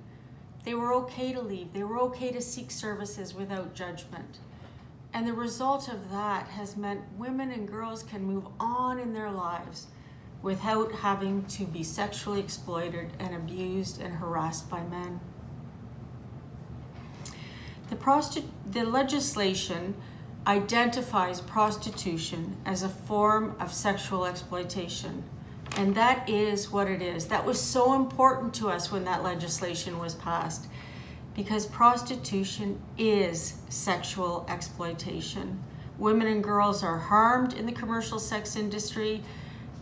They were okay to leave. They were okay to seek services without judgment. And the result of that has meant women and girls can move on in their lives without having to be sexually exploited and abused and harassed by men. The legislation identifies prostitution as a form of sexual exploitation. And that is what it is. That was so important to us when that legislation was passed, because prostitution is sexual exploitation. Women and girls are harmed in the commercial sex industry,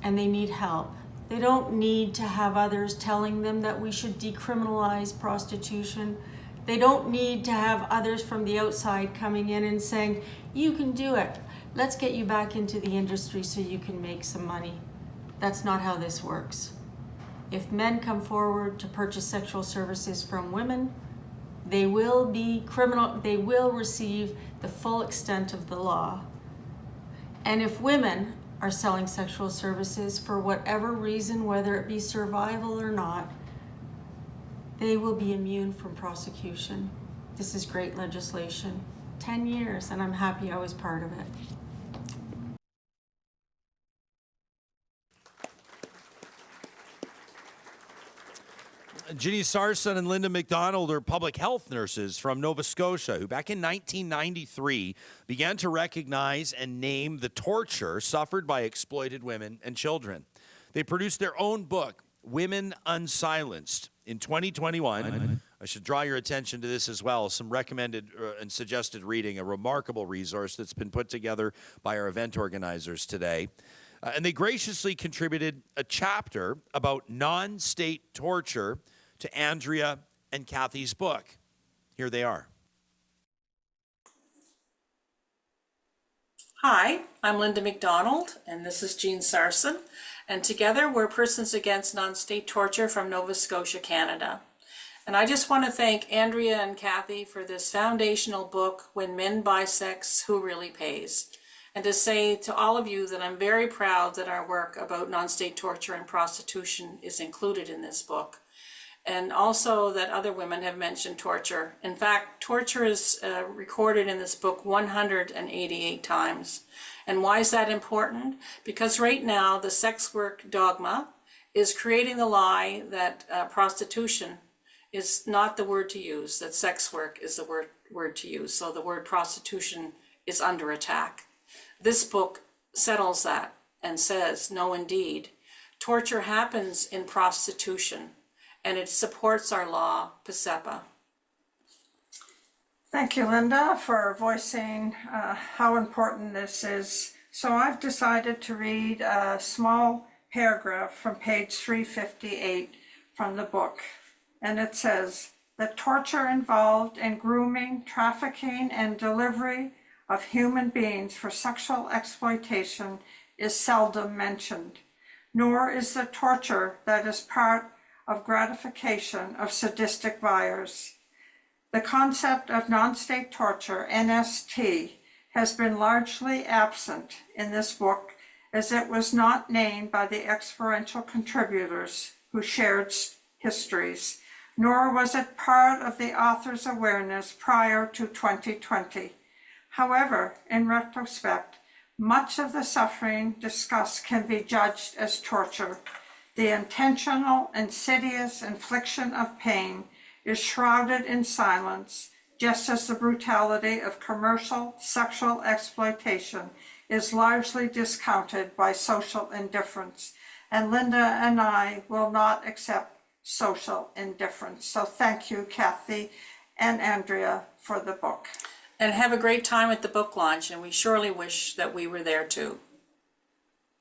and they need help. They don't need to have others telling them that we should decriminalize prostitution. They don't need to have others from the outside coming in and saying, you can do it. Let's get you back into the industry so you can make some money. That's not how this works. If men come forward to purchase sexual services from women, they will receive the full extent of the law. And if women are selling sexual services for whatever reason, whether it be survival or not, they will be immune from prosecution. This is great legislation. 10 years, and I'm happy I was part of it. Ginny Sarson and Linda McDonald are public health nurses from Nova Scotia who back in 1993 began to recognize and name the torture suffered by exploited women and children. They produced their own book, Women Unsilenced. In 2021, I should draw your attention to this as well, some recommended and suggested reading, a remarkable resource that's been put together by our event organizers today. And they graciously contributed a chapter about non-state torture to Andrea and Kathy's book. Here they are. Hi, I'm Linda McDonald, and this is Jean Sarson, and together we're Persons Against Non-State Torture from Nova Scotia, Canada. And I just want to thank Andrea and Kathy for this foundational book, When Men Buy Sex, Who Really Pays? And to say to all of you that I'm very proud that our work about non-state torture and prostitution is included in this book. And also that other women have mentioned torture. In fact, torture is recorded in this book 188 times. And why is that important? Because right now the sex work dogma is creating the lie that prostitution is not the word to use, that sex work is the word to use. So the word prostitution is under attack. This book settles that and says, no, indeed, torture happens in prostitution, and it supports our law, PSEPA. Thank you, Linda, for voicing how important this is. So I've decided to read a small paragraph from page 358 from the book. And it says, the torture involved in grooming, trafficking, and delivery of human beings for sexual exploitation is seldom mentioned, nor is the torture that is part of gratification of sadistic buyers. The concept of non-state torture, NST, has been largely absent in this book as it was not named by the experiential contributors who shared histories, nor was it part of the author's awareness prior to 2020. However, in retrospect, much of the suffering discussed can be judged as torture. The intentional, insidious infliction of pain is shrouded in silence, just as the brutality of commercial sexual exploitation is largely discounted by social indifference. And Linda and I will not accept social indifference. So thank you, Kathy and Andrea, for the book. And have a great time at the book launch, and we surely wish that we were there too.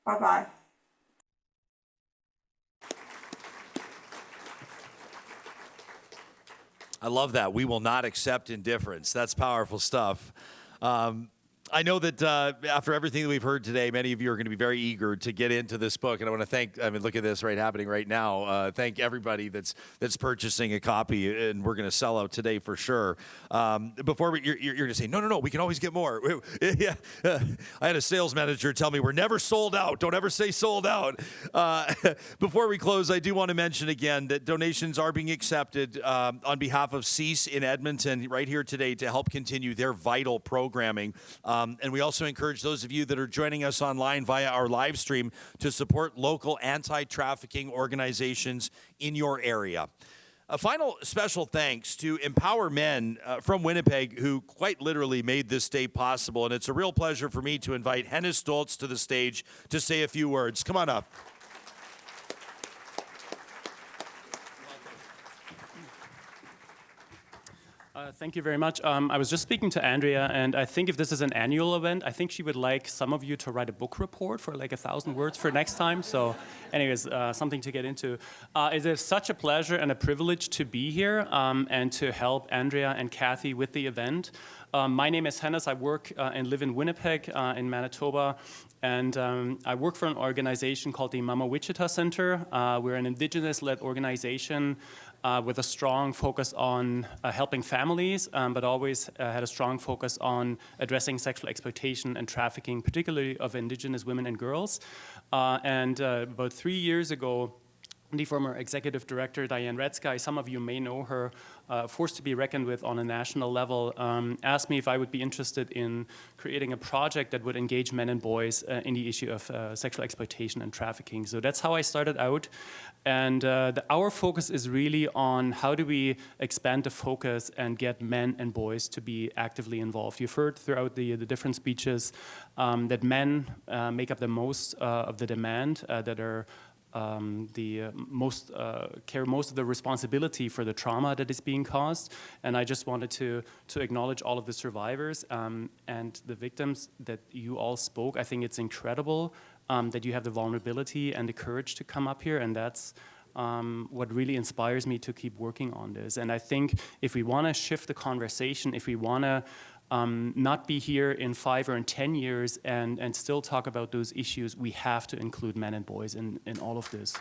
Bye-bye. I love that. We will not accept indifference. That's powerful stuff. I know that after everything that we've heard today, many of you are going to be very eager to get into this book, and I want to thank. I mean, look at this happening right now. Thank everybody that's purchasing a copy, and we're going to sell out today for sure. Before you're going to say, no, we can always get more. Yeah, I had a sales manager tell me we're never sold out. Don't ever say sold out. Before we close, I do want to mention again that donations are being accepted on behalf of CEASE in Edmonton right here today to help continue their vital programming. And we also encourage those of you that are joining us online via our live stream to support local anti-trafficking organizations in your area. A final special thanks to Empower Men from Winnipeg who quite literally made this day possible. And it's a real pleasure for me to invite Hennis Stoltz to the stage to say a few words. Come on up. Thank you very much. I was just speaking to Andrea, and I think if this is an annual event, I think she would like some of you to write a book report for like 1,000 words for next time. So anyways, something to get into. It is such a pleasure and a privilege to be here and to help Andrea and Kathy with the event. My name is Hennis. I work and live in Winnipeg in Manitoba. And I work for an organization called the Mama Wichita Center. We're an Indigenous-led organization with a strong focus on helping families, but always had a strong focus on addressing sexual exploitation and trafficking, particularly of Indigenous women and girls. And about 3 years ago, the former executive director, Diane Redsky, some of you may know her, force to be reckoned with on a national level, asked me if I would be interested in creating a project that would engage men and boys in the issue of sexual exploitation and trafficking. So that's how I started out. And our focus is really on how do we expand the focus and get men and boys to be actively involved. You've heard throughout the different speeches that men make up the most of the demand, that are carry most of the responsibility for the trauma that is being caused. And I just wanted to acknowledge all of the survivors and the victims that you all spoke. I think it's incredible that you have the vulnerability and the courage to come up here, and that's what really inspires me to keep working on this. And I think if we want to shift the conversation, if we want to not be here in 5 or in 10 years and still talk about those issues, we have to include men and boys in all of this.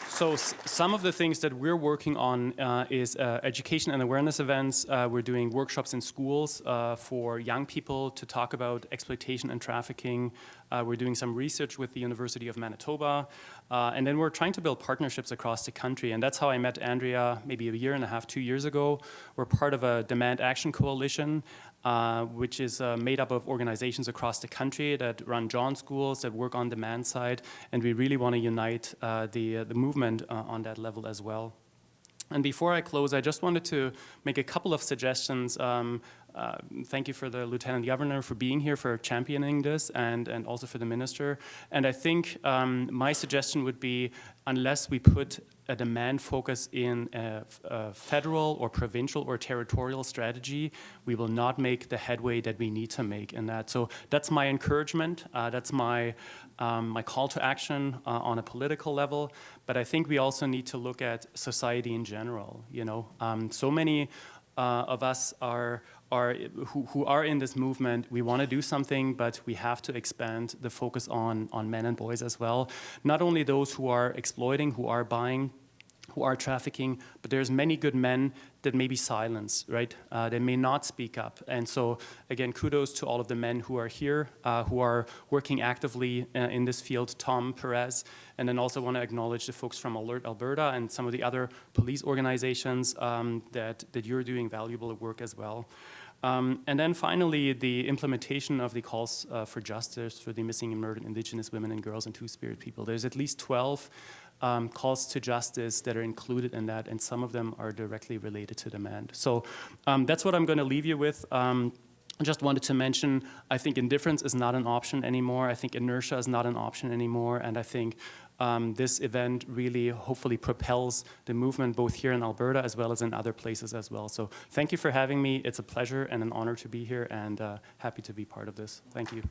So some of the things that we're working on is education and awareness events. We're doing workshops in schools for young people to talk about exploitation and trafficking. We're doing some research with the University of Manitoba. And then we're trying to build partnerships across the country. And that's how I met Andrea maybe 1.5 years, 2 years ago. We're part of a Demand Action Coalition, which is made up of organizations across the country that run John schools, that work on demand side. And we really want to unite the movement on that level as well. And before I close, I just wanted to make a couple of suggestions. Thank you for the Lieutenant Governor for being here, for championing this, and also for the Minister. And I think my suggestion would be, unless we put a demand focus in a federal or provincial or territorial strategy, we will not make the headway that we need to make in that. So that's my encouragement. That's my call to action on a political level. But I think we also need to look at society in general. You know, so many of us who are in this movement. We want to do something, but we have to expand the focus on men and boys as well. Not only those who are exploiting, who are buying, who are trafficking, but there's many good men that may be silenced, right? They may not speak up. And so, again, kudos to all of the men who are here, who are working actively in this field, Tom, Perez, and then also want to acknowledge the folks from Alert Alberta and some of the other police organizations that you're doing valuable work as well. And then finally, the implementation of the calls for justice for the missing and murdered Indigenous women and girls and Two-Spirit people. There's at least 12 calls to justice that are included in that, and some of them are directly related to demand. So that's what I'm going to leave you with. I just wanted to mention, I think indifference is not an option anymore. I think inertia is not an option anymore. And I think this event really hopefully propels the movement both here in Alberta as well as in other places as well. So thank you for having me. It's a pleasure and an honor to be here, and happy to be part of this. Thank you.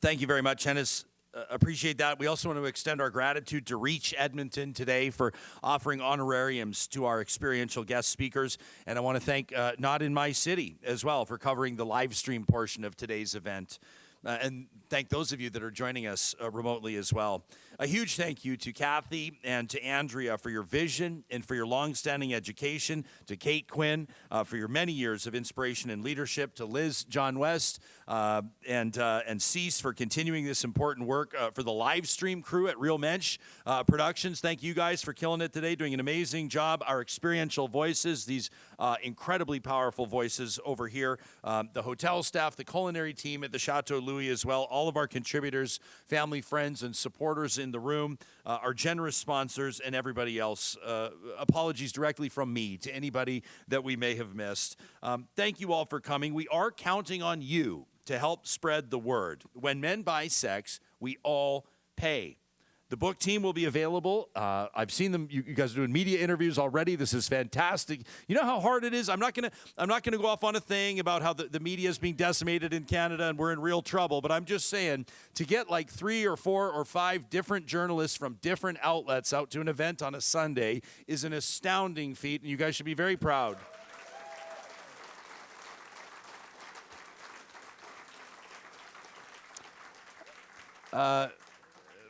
Thank you very much, Hennis. Appreciate that. We also want to extend our gratitude to Reach Edmonton today for offering honorariums to our experiential guest speakers. And I want to thank Not in My City as well for covering the live stream portion of today's event. And thank those of you that are joining us remotely as well. A huge thank you to Kathy and to Andrea for your vision and for your longstanding education, to Kate Quinn for your many years of inspiration and leadership, to Liz John West and Cease for continuing this important work, for the live stream crew at Real Mensch Productions. Thank you guys for killing it today, doing an amazing job. Our experiential voices, these incredibly powerful voices over here, the hotel staff, the culinary team at the Chateau Louis as well, all of our contributors, family, friends, and supporters in the room, our generous sponsors, and everybody else. Apologies directly from me to anybody that we may have missed. Thank you all for coming. We are counting on you to help spread the word. When men buy sex, we all pay. The book team will be available. I've seen them. You guys are doing media interviews already. This is fantastic. You know how hard it is? I'm not gonna go off on a thing about how the media is being decimated in Canada and we're in real trouble, but I'm just saying, to get like 3 or 4 or 5 different journalists from different outlets out to an event on a Sunday is an astounding feat, and you guys should be very proud.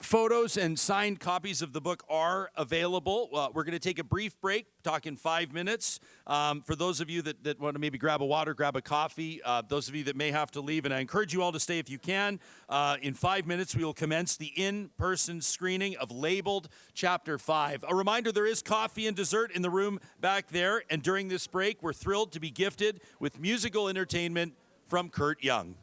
Photos and signed copies of the book are available. We're going to take a brief break, talk in 5 minutes. For those of you that want to maybe grab a water, grab a coffee, those of you that may have to leave, and I encourage you all to stay if you can. In 5 minutes, we will commence the in-person screening of Labeled Chapter 5. A reminder, there is coffee and dessert in the room back there, and during this break, we're thrilled to be gifted with musical entertainment from Kurt Young.